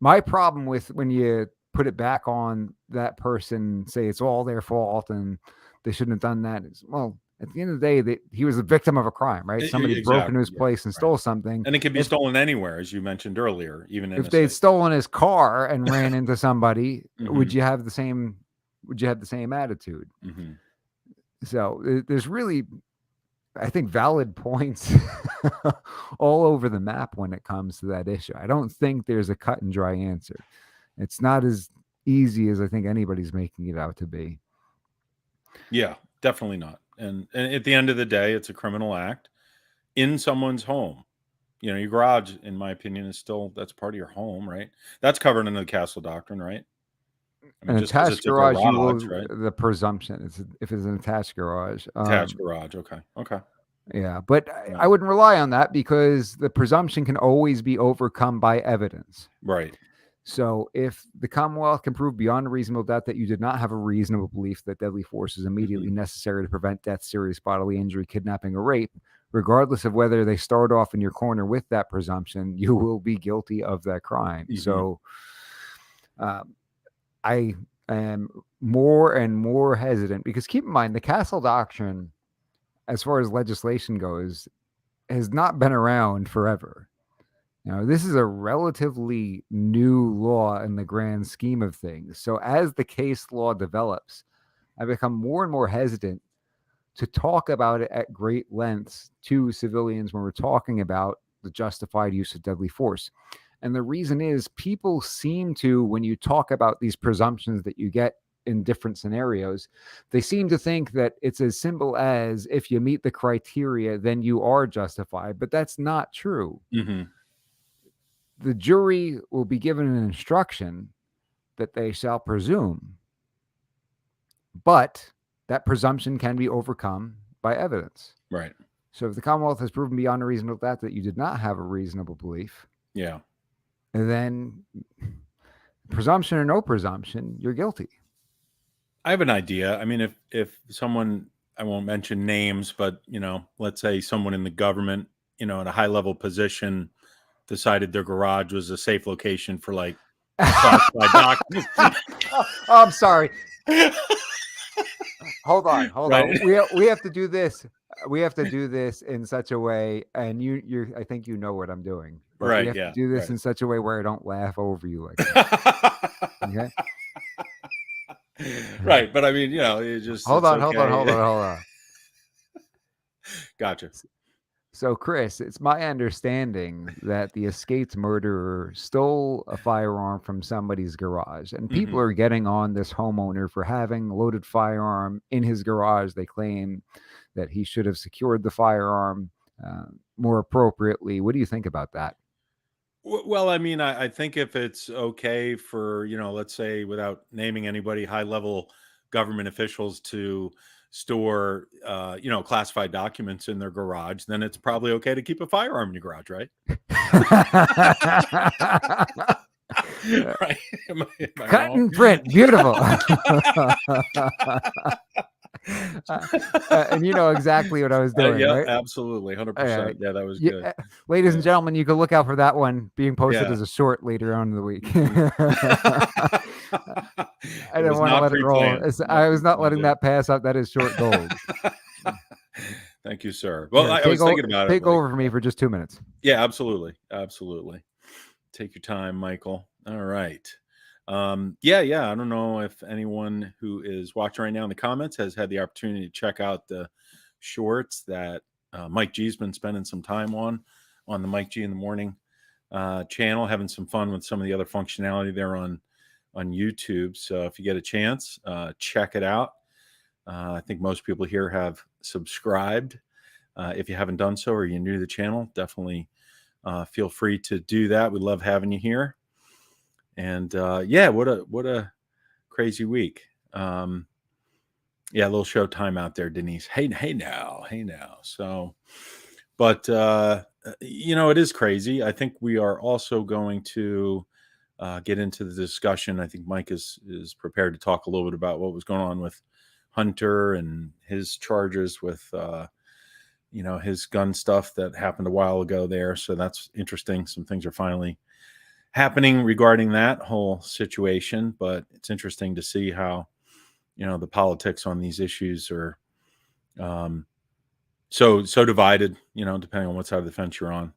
My problem with when you put it back on that person, say it's all their fault and they shouldn't have done that, is, well, at the end of the day, he was a victim of a crime, right? Somebody broke into his place and stole something. And it can be stolen anywhere, as you mentioned earlier, even if they'd stolen his car and ran into somebody, would you have the same attitude? So there's really, I think, valid points all over the map when it comes to that issue. I don't think there's a cut and dry answer. It's not as easy as I think anybody's making it out to be. Yeah, definitely not. And at the end of the day, it's a criminal act in someone's home. Your garage, in my opinion, that's part of your home, right? That's covered under the Castle Doctrine, right? I mean, an attached garage, right? The presumption is if it's an attached garage. Attached garage, okay. Yeah, but I wouldn't rely on that because the presumption can always be overcome by evidence. Right. So if the Commonwealth can prove beyond a reasonable doubt that you did not have a reasonable belief that deadly force is immediately necessary to prevent death, serious bodily injury, kidnapping, or rape, regardless of whether they start off in your corner with that presumption, you will be guilty of that crime. So I am more and more hesitant because keep in mind, the Castle Doctrine, as far as legislation goes, has not been around forever. Now, this is a relatively new law in the grand scheme of things. So, as the case law develops, I become more and more hesitant to talk about it at great lengths to civilians when we're talking about the justified use of deadly force. And the reason is people seem to, when you talk about these presumptions that you get in different scenarios, they seem to think that it's as simple as if you meet the criteria, then you are justified. But that's not true. Mm-hmm. The jury will be given an instruction that they shall presume, but that presumption can be overcome by evidence. Right. So if the Commonwealth has proven beyond a reasonable doubt that you did not have a reasonable belief, yeah, then presumption or no presumption, you're guilty. I have an idea. I mean, if someone, I won't mention names, but let's say someone in the government, at a high level position, decided their garage was a safe location for like classified documents. Oh, I'm sorry. Hold on. Right. We have to do this. We have to do this in such a way, and you're. I think you know what I'm doing. But Right. we have to do this in such a way where I don't laugh over you like that. Okay. Right, but I mean, you just hold on. Gotcha. So, Chris, it's my understanding that the escaped murderer stole a firearm from somebody's garage, and people are getting on this homeowner for having a loaded firearm in his garage. They claim that he should have secured the firearm more appropriately. What do you think about that? Well, I mean, I think if it's okay for, let's say, without naming anybody, high level government officials to store, classified documents in their garage, then it's probably okay to keep a firearm in your garage, right? Right? Am I Cut wrong? and print, beautiful. And you know exactly what I was doing, yeah, right? absolutely, 100%. Yeah, that was good. Ladies and gentlemen, you can look out for that one being posted as a short later on in the week. I didn't want to let it roll. I was not letting that pass up. That is short gold. Thank you, sir. Well, I was thinking about it. Take over for me for just 2 minutes. Yeah, absolutely. Take your time, Michael. All right. Yeah. I don't know if anyone who is watching right now in the comments has had the opportunity to check out the shorts that Mike G's been spending some time on the Mike G in the Morning channel, having some fun with some of the other functionality there on YouTube. So if you get a chance, check it out. I think most people here have subscribed. If you haven't done so or you're new to the channel, definitely feel free to do that. We love having you here. And yeah, what a crazy week. Yeah, a little show time out there, Denise. Hey now. So, but it is crazy. I think we are also going to get into the discussion. I think Mike is prepared to talk a little bit about what was going on with Hunter and his charges with his gun stuff that happened a while ago there. So that's interesting. Some things are finally happening regarding that whole situation, but it's interesting to see how the politics on these issues are so divided, depending on what side of the fence you're on,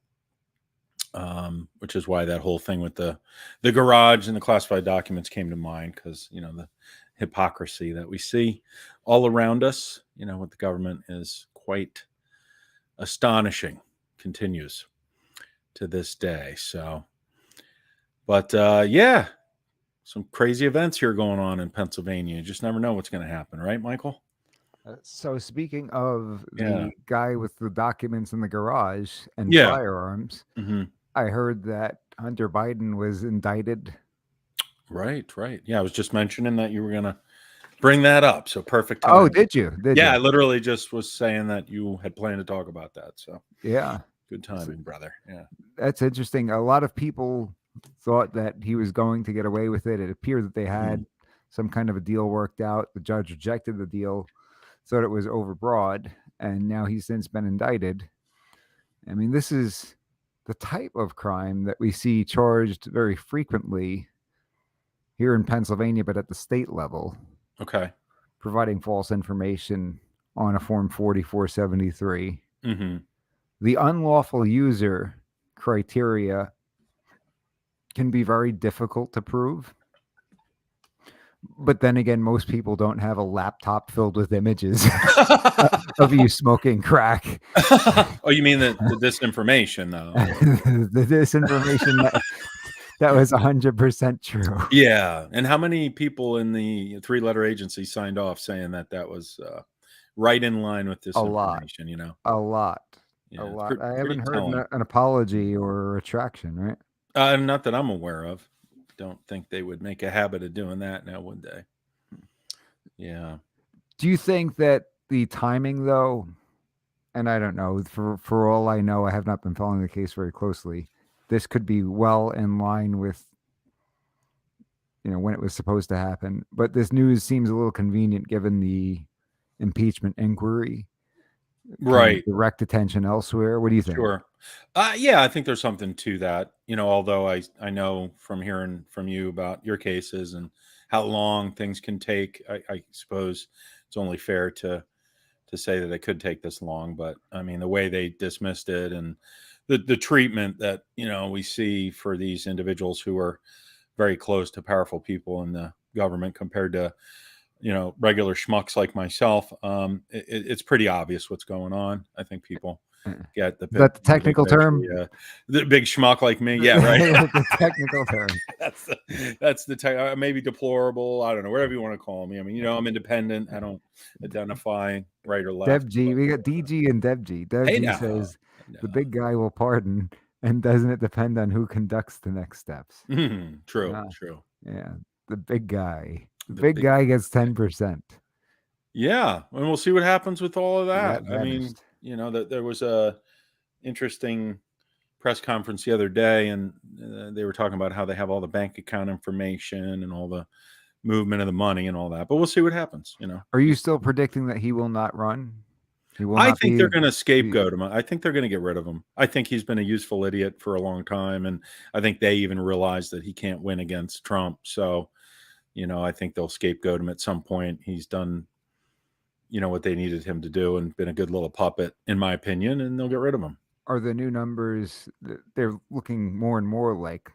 which is why that whole thing with the garage and the classified documents came to mind, because the hypocrisy that we see all around us with the government is quite astonishing, continues to this day. So but yeah, some crazy events here going on in Pennsylvania. You just never know what's going to happen, right, Michael? So speaking of the guy with the documents in the garage and firearms, I heard that Hunter Biden was indicted. Right. Yeah, I was just mentioning that you were going to bring that up. So perfect time. Oh, did you? I literally just was saying that you had planned to talk about that. So yeah, good timing, brother. Yeah, that's interesting. A lot of people thought that he was going to get away with it. It appeared that they had some kind of a deal worked out. The judge rejected the deal, thought it was overbroad, and now he's since been indicted. I mean, this is the type of crime that we see charged very frequently here in Pennsylvania, but at the state level. Okay. Providing false information on a Form 4473. Mm-hmm. The unlawful user criteria can be very difficult to prove. But then again, most people don't have a laptop filled with images of you smoking crack. Oh, you mean the disinformation, though? The disinformation that was 100% true. Yeah. And how many people in the 3-letter agency signed off saying that was right in line with disinformation? You know, A lot. yeah, A lot. I haven't heard telling. an apology or a retraction, right? Not that I'm aware of. Don't think they would make a habit of doing that now, would they? Yeah. Do you think that the timing, though, and I don't know, for all I know, I have not been following the case very closely, this could be well in line with, when it was supposed to happen. But this news seems a little convenient given the impeachment inquiry. Right. Direct attention elsewhere. What do you think? Sure. Yeah, I think there's something to that. Although I know from hearing from you about your cases and how long things can take, I suppose it's only fair to say that it could take this long. But I mean, the way they dismissed it and the treatment that we see for these individuals who are very close to powerful people in the government compared to regular schmucks like myself, it's pretty obvious what's going on. I think people get the technical term. The big schmuck like me, yeah, right. The technical term. That's the maybe deplorable. I don't know, whatever you want to call me. I mean, I'm independent. I don't identify right or left. Deb G, we got DG and Deb G. Deb G says the big guy will pardon, and doesn't it depend on who conducts the next steps? True. Yeah, the big guy. The big guy gets 10%. Yeah, and we'll see what happens with all of that. I mean, that there was a interesting press conference the other day, and they were talking about how they have all the bank account information and all the movement of the money and all that. But we'll see what happens. Are you still predicting that he will not run? I think they're going to scapegoat him. I think they're going to get rid of him. I think he's been a useful idiot for a long time, and I think they even realize that he can't win against Trump. So, I think they'll scapegoat him at some point. He's done, what they needed him to do and been a good little puppet, in my opinion, and they'll get rid of him. Are the new numbers, they're looking more and more like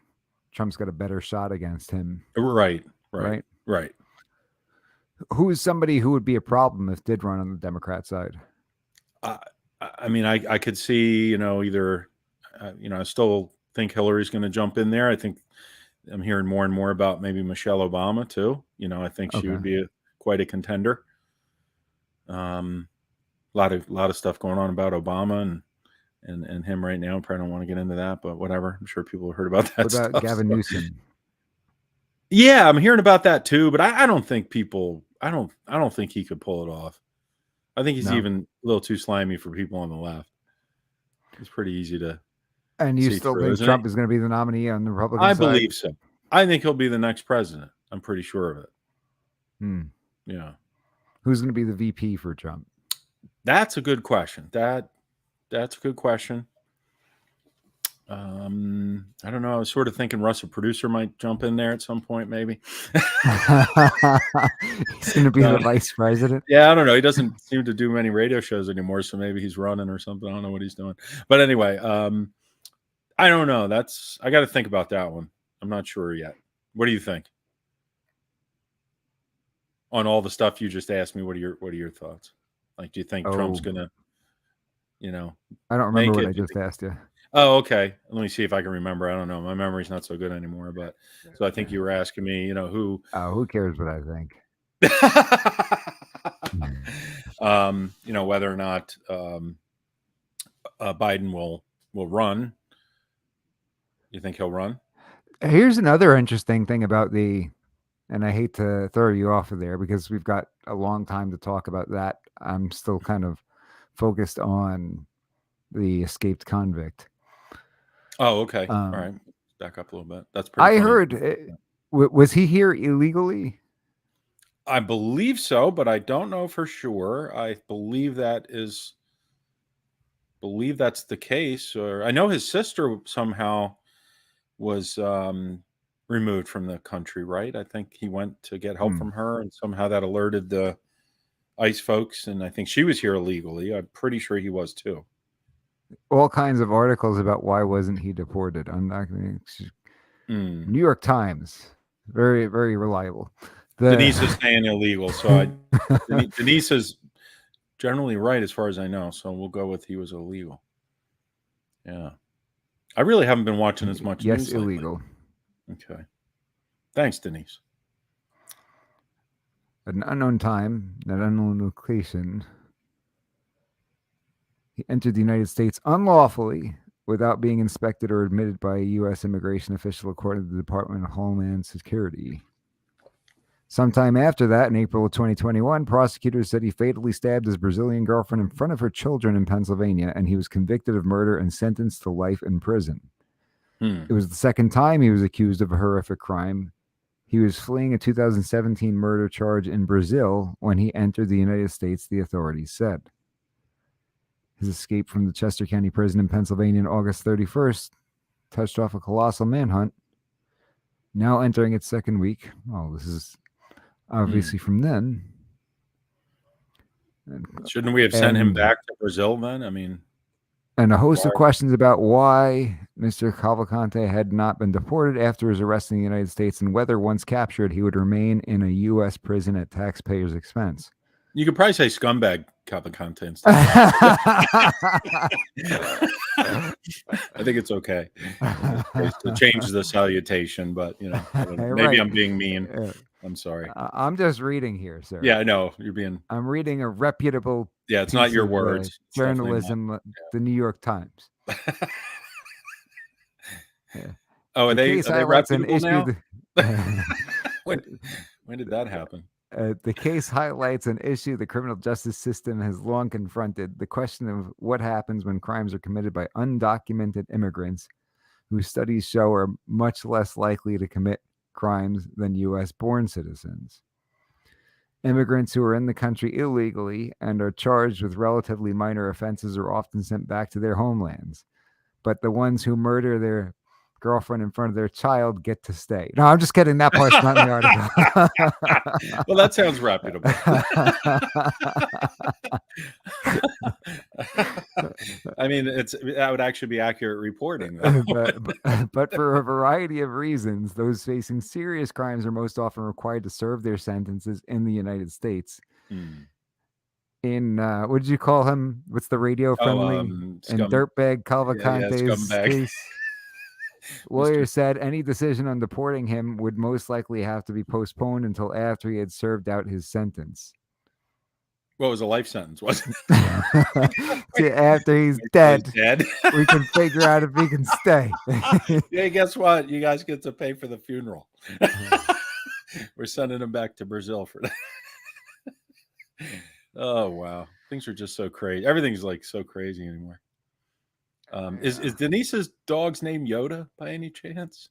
Trump's got a better shot against him? Right. Who is somebody who would be a problem if did run on the Democrat side? I mean, I could see, either, I still think Hillary's going to jump in there. I think I'm hearing more and more about maybe Michelle Obama too. I think she would be quite a contender. A lot of stuff going on about Obama and him right now. I probably don't want to get into that, but whatever. I'm sure people have heard about that. What about stuff, Gavin Newsom? Yeah, I'm hearing about that too, but I don't think people. I don't think he could pull it off. I think he's even a little too slimy for people on the left. It's pretty easy to. And you still think Trump is going to be the nominee on the Republican side? I believe so. I think he'll be the next president. I'm pretty sure of it. Yeah. Who's going to be the VP for Trump? That's a good question. That's a good question. I don't know. I was sort of thinking Russell Producer might jump in there at some point, maybe. He's going to be the vice president. Yeah, I don't know. He doesn't seem to do many radio shows anymore, so maybe he's running or something. I don't know what he's doing. But anyway, I don't know. I got to think about that one. I'm not sure yet. What do you think? On all the stuff you just asked me, what are your thoughts? Like, do you think Trump's gonna, I don't remember what I just asked you. Oh, okay. Let me see if I can remember. I don't know. My memory's not so good anymore. But so I think you were asking me, who. Oh, who cares what I think? Whether or not Biden will run. You think he'll run? Here's another interesting thing about and I hate to throw you off of there because we've got a long time to talk about that. I'm still kind of focused on the escaped convict. Oh, okay. All right. Back up a little bit. That's pretty. I heard. Was he here illegally? I believe so, but I don't know for sure. I believe that's the case. Or I know his sister somehow was removed from the country, right? I think he went to get help from her, and somehow that alerted the ICE folks, and I think she was here illegally. I'm pretty sure he was too. All kinds of articles about why wasn't he deported. I'm not going to. New York Times, very, very reliable. Denise is saying illegal, so Denise is generally right as far as I know. So we'll go with he was illegal. Yeah, I really haven't been watching as much yes, news illegal. lately. Okay, thanks, Denise. At an unknown time, at an unknown location, he entered the United States unlawfully without being inspected or admitted by a U.S. immigration official, according to the Department of Homeland Security. Sometime after that, in April of 2021, prosecutors said he fatally stabbed his Brazilian girlfriend in front of her children in Pennsylvania, and he was convicted of murder and sentenced to life in prison. It was the second time he was accused of a horrific crime. He was fleeing a 2017 murder charge in Brazil when he entered the United States, the authorities said. His escape from the Chester County Prison in Pennsylvania on August 31st touched off a colossal manhunt, now entering its second week. Oh, this is obviously from then. Shouldn't we have sent him back to Brazil then? I mean, and a host of questions about why Mr. Cavalcante had not been deported after his arrest in the United States and whether, once captured, he would remain in a U.S. prison at taxpayers' expense. You could probably say scumbag Cavalcante instead. I think it's okay to change the salutation, but maybe I'm being mean. I'm sorry. I'm just reading here, sir. Yeah, I know you're being. I'm reading a reputable. Yeah, it's not your words. Journalism, the New York Times. Oh, are they reputable now? When did that happen? The case highlights an issue the criminal justice system has long confronted: the question of what happens when crimes are committed by undocumented immigrants, who studies show are much less likely to commit crimes than U.S.-born citizens. Immigrants who are in the country illegally and are charged with relatively minor offenses are often sent back to their homelands. But the ones who murder their girlfriend in front of their child get to stay. No, I'm just kidding. That part's not in the article. Well, that sounds reputable. I mean, that would actually be accurate reporting. But for a variety of reasons, those facing serious crimes are most often required to serve their sentences in the United States. In what did you call him? What's the radio friendly and dirtbag Cavalcante's case? Lawyer said any decision on deporting him would most likely have to be postponed until after he had served out his sentence. What was a life sentence? Was it? After he's dead, we can figure out if he can stay. Yeah, guess what? You guys get to pay for the funeral. We're sending him back to Brazil for that. Oh, wow. Things are just so crazy. Everything's like so crazy anymore. Is Denise's dog's name Yoda by any chance?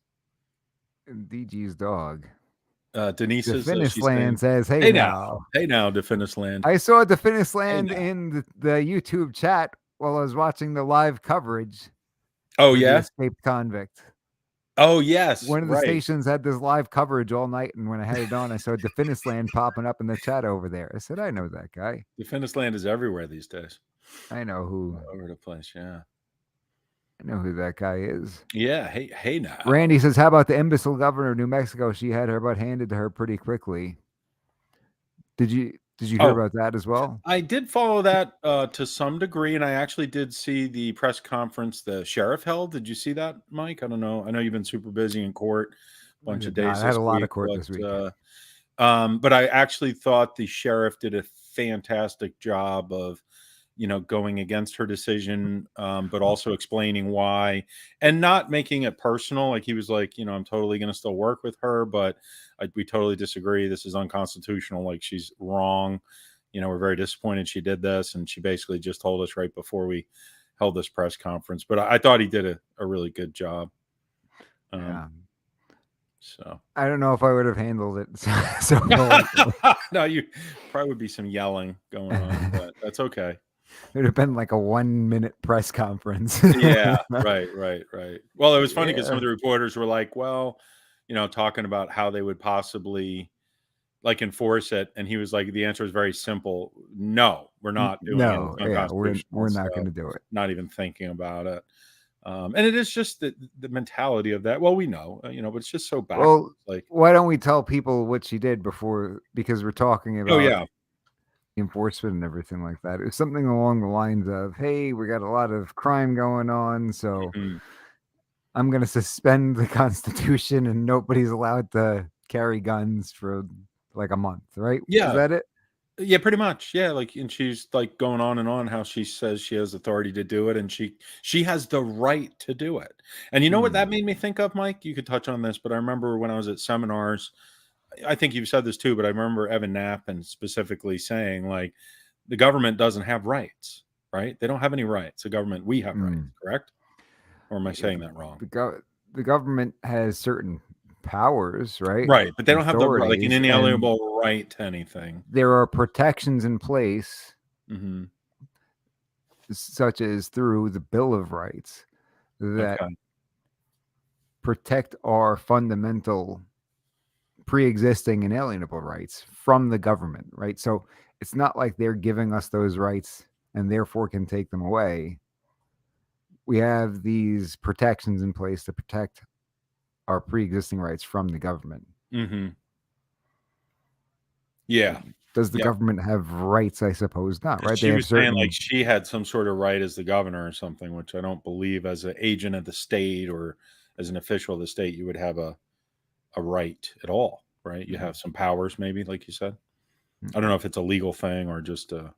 DG's dog. Denise's Definisland says, hey now, Definisland. I saw Definisland in the YouTube chat while I was watching the live coverage. Oh, yeah? Escaped convict. Oh, yes. One of the stations had this live coverage all night, and when I had it on, I saw Definisland popping up in the chat over there. I said, I know that guy. Definisland is everywhere these days. I know who. All over the place, yeah. I know who that guy is. Yeah, hey now. Randy says, how about the imbecile governor of New Mexico? She had her butt handed to her pretty quickly. Did you hear about that as well? I did follow that to some degree, and I actually did see the press conference the sheriff held. Did you see that, Mike? I don't know. I know you've been super busy in court a bunch of days. I had a lot of court this week. But I actually thought the sheriff did a fantastic job of going against her decision, but also explaining why and not making it personal. Like he was like, I'm totally going to still work with her, but we totally disagree. This is unconstitutional. Like she's wrong. We're very disappointed she did this. And she basically just told us right before we held this press conference, but I thought he did a really good job. Yeah. So I don't know if I would have handled it. So no, you probably would be some yelling going on, but that's okay. It would have been like a 1-minute press conference. Yeah, right. Well, it was funny because some of the reporters were like, well, talking about how they would possibly like enforce it. And he was like, the answer is very simple. No, we're not doing it. We're not going to do it. Not even thinking about it. And it is just the mentality of that. Well, we know, but it's just so backwards. Well, Like, why don't we tell people what she did before? Because we're talking about oh yeah, enforcement and everything like that. It was something along the lines of, "Hey, we got a lot of crime going on, so I'm going to suspend the Constitution, and nobody's allowed to carry guns for like a month." Right? yeah, Is that it? yeah, pretty much. Yeah, like, and she's like going on and on how she says she has authority to do it, and she has the right to do it. And you know what that made me think of, Mike? You could touch on this, but I remember when I was at seminars, I think you've said this too, but I remember Evan Knappen specifically saying, like, the government doesn't have rights, right? They don't have any rights. The government, we have rights, correct? Or am I saying that wrong? The government has certain powers, right? Right, but they don't have the like an Authorities, and inalienable right to anything. there are protections in place, such as through the Bill of Rights, that protect our fundamental pre-existing inalienable rights from the government, right? So it's not like they're giving us those rights and therefore can take them away. We have these protections in place to protect our pre-existing rights from the government. Yeah. Does the government have rights? I suppose not, right? She was saying like she had some sort of right as the governor or something, which I don't believe as an agent of the state or as an official of the state, you would have a right at all, right? You have some powers, maybe, like you said. I don't know if it's a legal thing or just the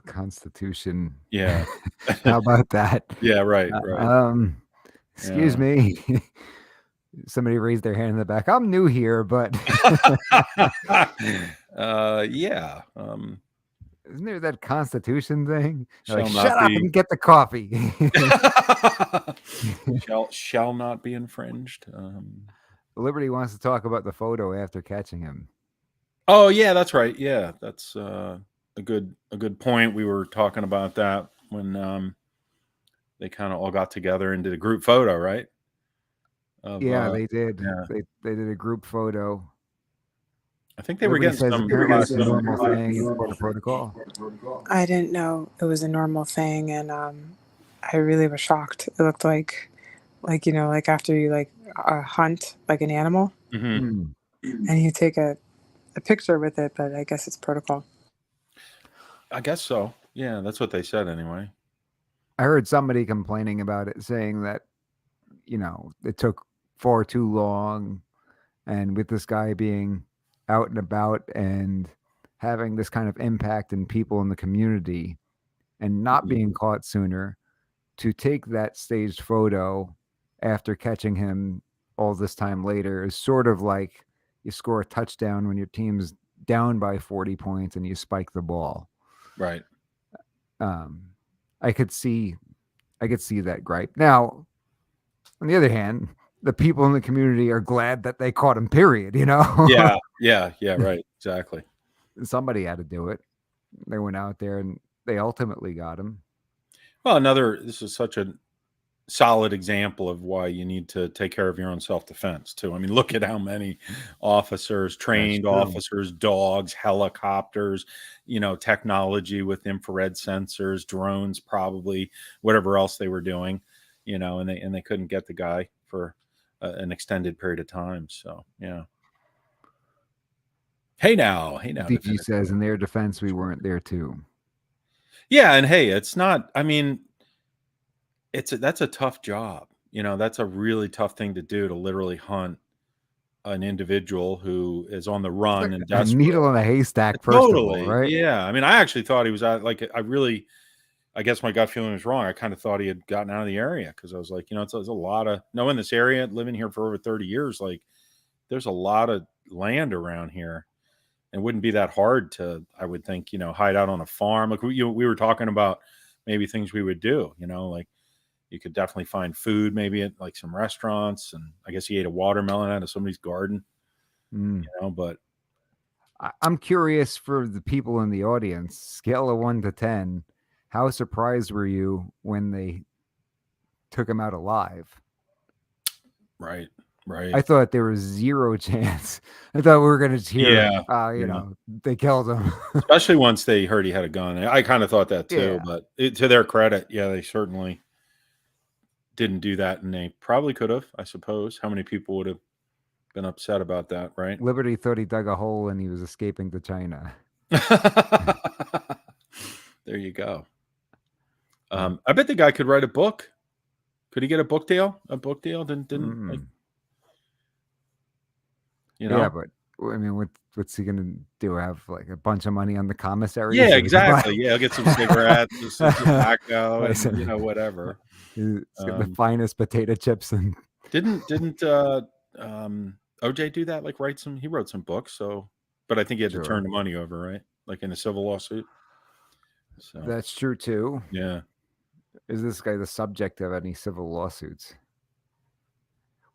Constitution. Yeah. How about that? Yeah, right. Excuse me. Somebody raised their hand in the back. I'm new here, but yeah. Isn't there that Constitution thing? Like, Shut up and get the coffee. shall not be infringed. Liberty wants to talk about the photo after catching him. Oh yeah, that's right. Yeah, that's a good point. We were talking about that when they kind of all got together and did a group photo, right? They did. Yeah. They did a group photo. I think they were getting some normal thing. It's part of protocol. I didn't know it was a normal thing, and I really was shocked. It looked like after you hunt like an animal, and you take a picture with it, but I guess it's protocol. I guess so. Yeah, that's what they said anyway. I heard somebody complaining about it, saying that, it took far too long, and with this guy being out and about and having this kind of impact in people in the community and not being caught sooner, to take that staged photo after catching him all this time later is sort of like you score a touchdown when your team's down by 40 points and you spike the ball. Right. I could see that gripe. Now, on the other hand, the people in the community are glad that they caught him, period, Yeah, right, exactly. Somebody had to do it. They went out there and they ultimately got him. Well, this is such a solid example of why you need to take care of your own self-defense too. I mean, look at how many officers, trained officers, dogs, helicopters, technology with infrared sensors, drones, probably whatever else they were doing, and they couldn't get the guy for an extended period of time. So, yeah. Hey now. DG says, in their defense, we weren't there too. Yeah, and hey, it's not. I mean, that's a tough job. That's a really tough thing to do, to literally hunt an individual who is on the run and a needle in a haystack. Totally, of all, right? Yeah. I mean, I actually thought he was I guess my gut feeling was wrong. I kind of thought he had gotten out of the area because I was like, it's a lot of knowing this area, living here for over 30 years. Like, there's a lot of land around here. It wouldn't be that hard to, I would think, hide out on a farm. Like we were talking about maybe things we would do, like you could definitely find food, maybe at like some restaurants. And I guess he ate a watermelon out of somebody's garden, but I'm curious for the people in the audience, scale of 1 to 10. How surprised were you when they took him out alive? Right. I thought there was zero chance. I thought we were going to hear, they killed him. Especially once they heard he had a gun. I kind of thought that too, but to their credit, they certainly didn't do that, and they probably could have, I suppose. How many people would have been upset about that, right? Liberty thought he dug a hole and he was escaping to China. There you go. I bet the guy could write a book. Could he get a book deal? A book deal? Didn't like, you know? Yeah, but I mean, what's he gonna do? Have like a bunch of money on the commissary? Yeah, exactly. Yeah, he'll get some cigarettes, some tobacco, and whatever. He's got the finest potato chips and. Didn't OJ do that? Like he wrote some books. So, but I think he had to turn the money over, right? Like in a civil lawsuit. So that's true too. Yeah. Is this guy the subject of any civil lawsuits?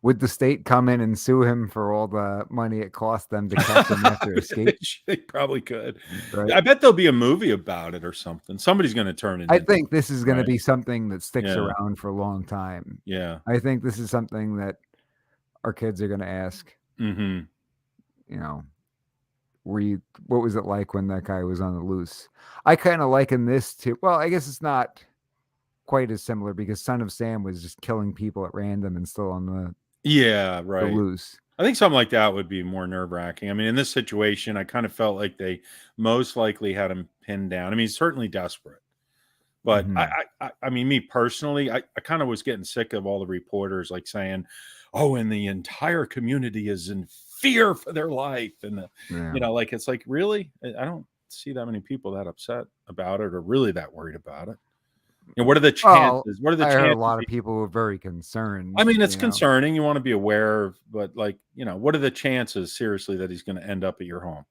Would the state come in and sue him for all the money it cost them to catch him after escape? They probably could. Right? I bet there'll be a movie about it or something. Somebody's going to turn it. I think this is going to be something that sticks around for a long time. Yeah. I think this is something that our kids are going to ask. Mm-hmm. You know, what was it like when that guy was on the loose? I kind of liken this to, well, I guess it's not quite as similar because Son of Sam was just killing people at random and still on the loose. I think something like that would be more nerve-wracking. I mean, in this situation, I kind of felt like they most likely had him pinned down. I mean, he's certainly desperate. But I mean, me personally, I kind of was getting sick of all the reporters like saying, "Oh, and the entire community is in fear for their life," and you know, like it's like really, I don't see that many people that upset about it or really that worried about it. You know, what are the chances? What are the chances? Heard a lot of people were very concerned. I mean, it's concerning. You want to be aware of, but like, you know, what are the chances, seriously, that he's going to end up at your home?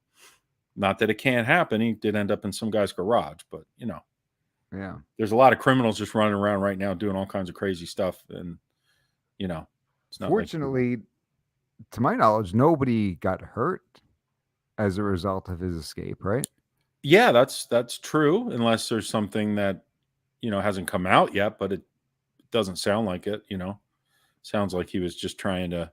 Not that it can't happen. He did end up in some guy's garage, but you know. Yeah. There's a lot of criminals just running around right now doing all kinds of crazy stuff. And, you know, it's not. Fortunately, to my knowledge, nobody got hurt as a result of his escape, right? Yeah, that's true. Unless there's something that, you know, hasn't come out yet, but it doesn't sound like it, you know. Sounds like he was just trying to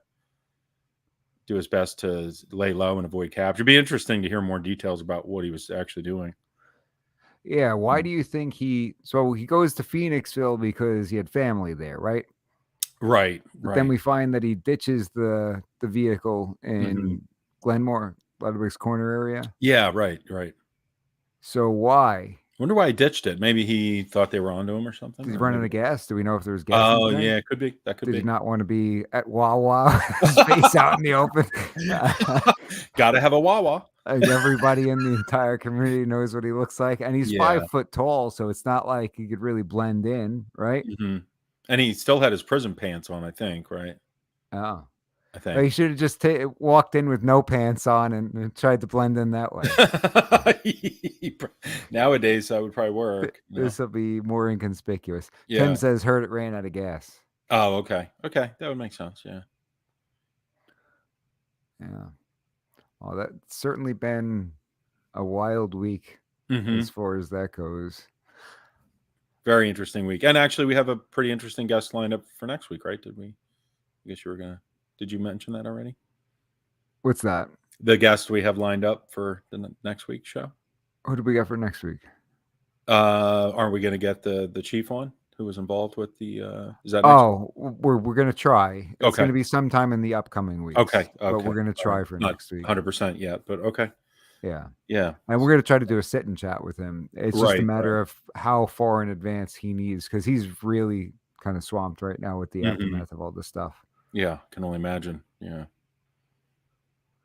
do his best to lay low and avoid capture. It'd be interesting to hear more details about what he was actually doing. Yeah, why do you think so he goes to Phoenixville because he had family there, right? Right. But then we find that he ditches the vehicle in Glenmore, Ludwig's Corner area. Yeah, right. So why? Wonder why he ditched it. Maybe he thought they were onto him or something. He's running out of gas. Do we know if there was gas? Oh, yeah, it could be. That could be. Did he not want to be at Wawa, space out in the open? Got to have a Wawa. Everybody in the entire community knows what he looks like, and he's 5 foot tall, so it's not like he could really blend in, right? And he still had his prison pants on, I think, right? Oh, I think he should have just walked in with no pants on and tried to blend in that way. Nowadays, that would probably work. This will be more inconspicuous. Yeah. Tim says heard it ran out of gas. Oh, okay, that would make sense. Yeah. Well, that's certainly been a wild week as far as that goes. Very interesting week. And actually, we have a pretty interesting guest lined up for next week, right? Did we? I guess you were going to. Did you mention that already? What's that? The guest we have lined up for the next week's show. Who do we got for next week? Aren't we going to get the chief on who was involved with the? Is that? We're going to try. It's going to be sometime in the upcoming weeks. Okay. But we're going to try for next week. 100% yet, but okay. Yeah. And we're going to try to do a sit and chat with him. It's just a matter of how far in advance he needs, because he's really kind of swamped right now with the aftermath of all this stuff. Yeah, can only imagine. Yeah.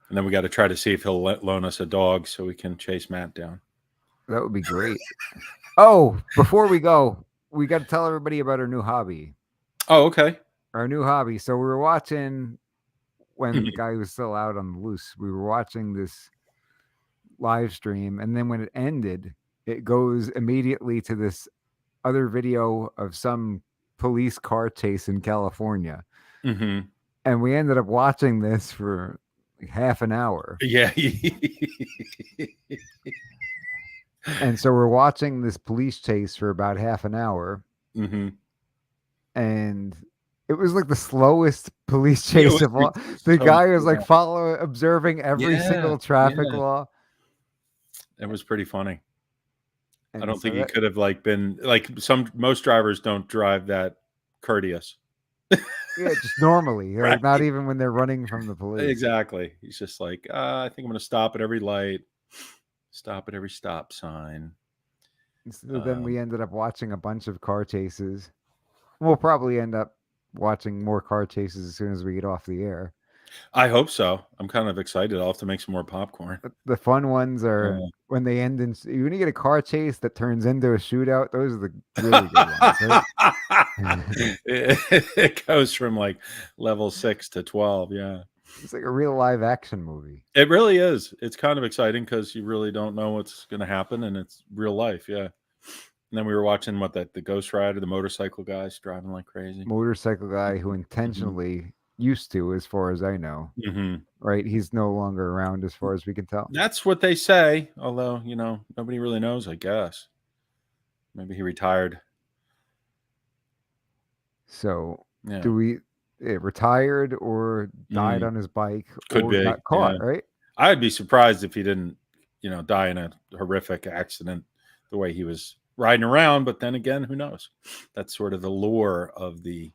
And then we got to try to see if he'll loan us a dog so we can chase Matt down. That would be great. Oh, before we go, we got to tell everybody about our new hobby. Oh, okay. Our new hobby. So we were watching when the guy was still out on the loose. We were watching this live stream, and then when it ended, it goes immediately to this other video of some police car chase in California. And we ended up watching this for like half an hour. Yeah. And so we're watching this police chase for about half an hour. And it was like the slowest police chase of all. The guy was like observing every single traffic law. It was pretty funny. And I don't think he could have like been like most drivers don't drive that courteous. Yeah, just normally, Right. not even when they're running from the police. Exactly. He's just like, I think I'm going to stop at every light, stop at every stop sign. So then we ended up watching a bunch of car chases. We'll probably end up watching more car chases as soon as we get off the air. I hope so. I'm kind of excited. I'll have to make some more popcorn. The fun ones are when they end in. When you get a car chase that turns into a shootout, those are the really good ones. Right? It goes from like level 6 to 12. Yeah. It's like a real live action movie. It really is. It's kind of exciting because you really don't know what's going to happen, and it's real life. Yeah. And then we were watching the Ghost Rider, the motorcycle guys driving like crazy. Motorcycle guy who intentionally used to, as far as I know. Right? He's no longer around, as far as we can tell. That's what they say. Although, nobody really knows, I guess. Maybe he retired. So, do we retired or died on his bike or got caught, right? I'd be surprised if he didn't, die in a horrific accident the way he was riding around. But then again, who knows? That's sort of the lore of the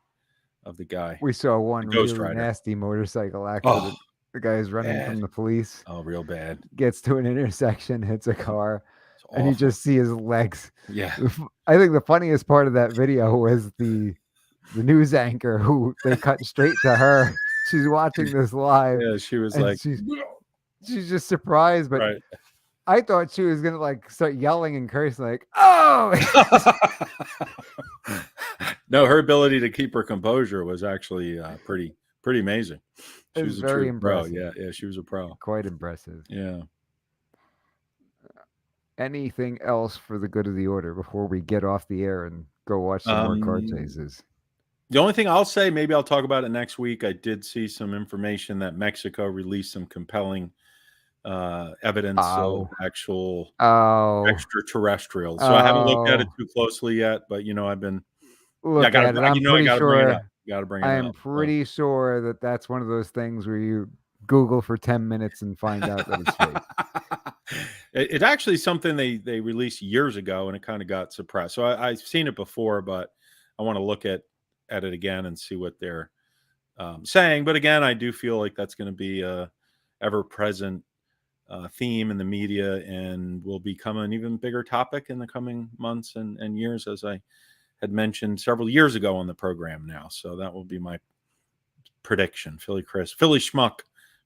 guy. We saw one really nasty motorcycle accident. The guy is running from the police. Oh, real bad. Gets to an intersection, hits a car, and you just see his legs. Yeah. I think the funniest part of that video was the news anchor who they cut straight to her. She's watching this live. Yeah, she was like, she's just surprised, but right. I thought she was gonna start yelling and cursing, like, "Oh!" No, her ability to keep her composure was actually pretty amazing. She was very impressive. Pro. Yeah, she was a pro. Quite impressive. Yeah. Anything else for the good of the order before we get off the air and go watch some more car chases? The only thing I'll say, maybe I'll talk about it next week. I did see some information that Mexico released some compelling evidence of actual extraterrestrials. So I haven't looked at it too closely yet, but I've been. Look at it. I'm pretty sure. Got to bring it up. I'm pretty sure that that's one of those things where you Google for 10 minutes and find out that it's fake. It's actually something they released years ago, and it kind of got suppressed. So I've seen it before, but I want to look at it again and see what they're saying. But again, I do feel like that's going to be a ever-present theme in the media and will become an even bigger topic in the coming months and years, as I had mentioned several years ago on the program now. So that will be my prediction. Philly Schmuck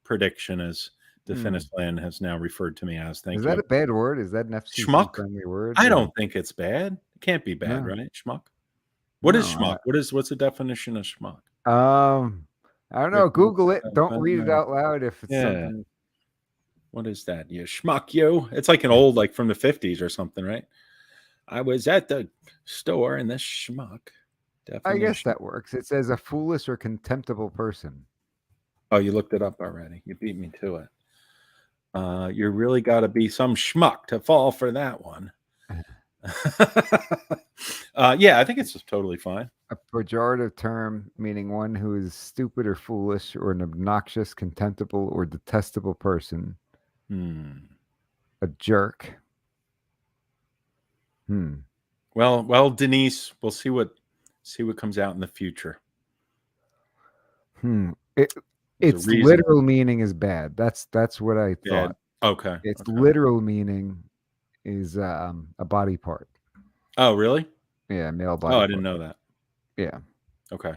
prediction, as the Finisland has now referred to me as. Thank you. Is that a bad word? Is that an FCC friendly word? I don't think it's bad. It can't be bad, right? Schmuck. What is schmuck? What's the definition of schmuck? I don't know. Google it. Don't read it out loud if it's something. What is that? You schmuck you. It's like an old, like from the 50s or something, right? I was at the store and this schmuck. Definition. I guess that works. It says a foolish or contemptible person. Oh, you looked it up already. You beat me to it. You really got to be some schmuck to fall for that one. Yeah, I think it's just totally fine. A pejorative term meaning one who is stupid or foolish or an obnoxious, contemptible, or detestable person. A jerk. Well, Denise, we'll see what comes out in the future. Its literal meaning is bad. That's what I thought. Okay. Its literal meaning is a body part. Oh, really? Yeah, male body. Oh, I didn't know that. Yeah. Okay.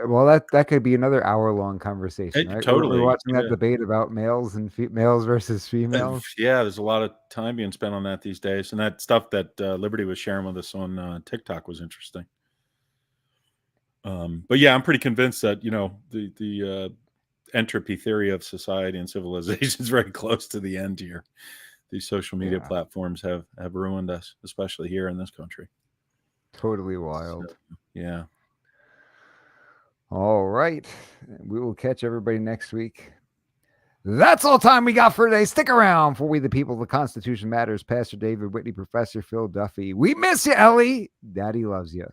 Well, that could be another hour-long conversation, right? Totally. We're watching that debate about males and males versus females. Yeah, there's a lot of time being spent on that these days, and that stuff that Liberty was sharing with us on TikTok was interesting. But yeah, I'm pretty convinced that the entropy theory of society and civilization is very close to the end here. These social media platforms have ruined us, especially here in this country. Totally wild. So, yeah. All right. We will catch everybody next week. That's all time we got for today. Stick around for We the People, the Constitution Matters. Pastor David Whitney, Professor Phil Duffy. We miss you, Ellie. Daddy loves you.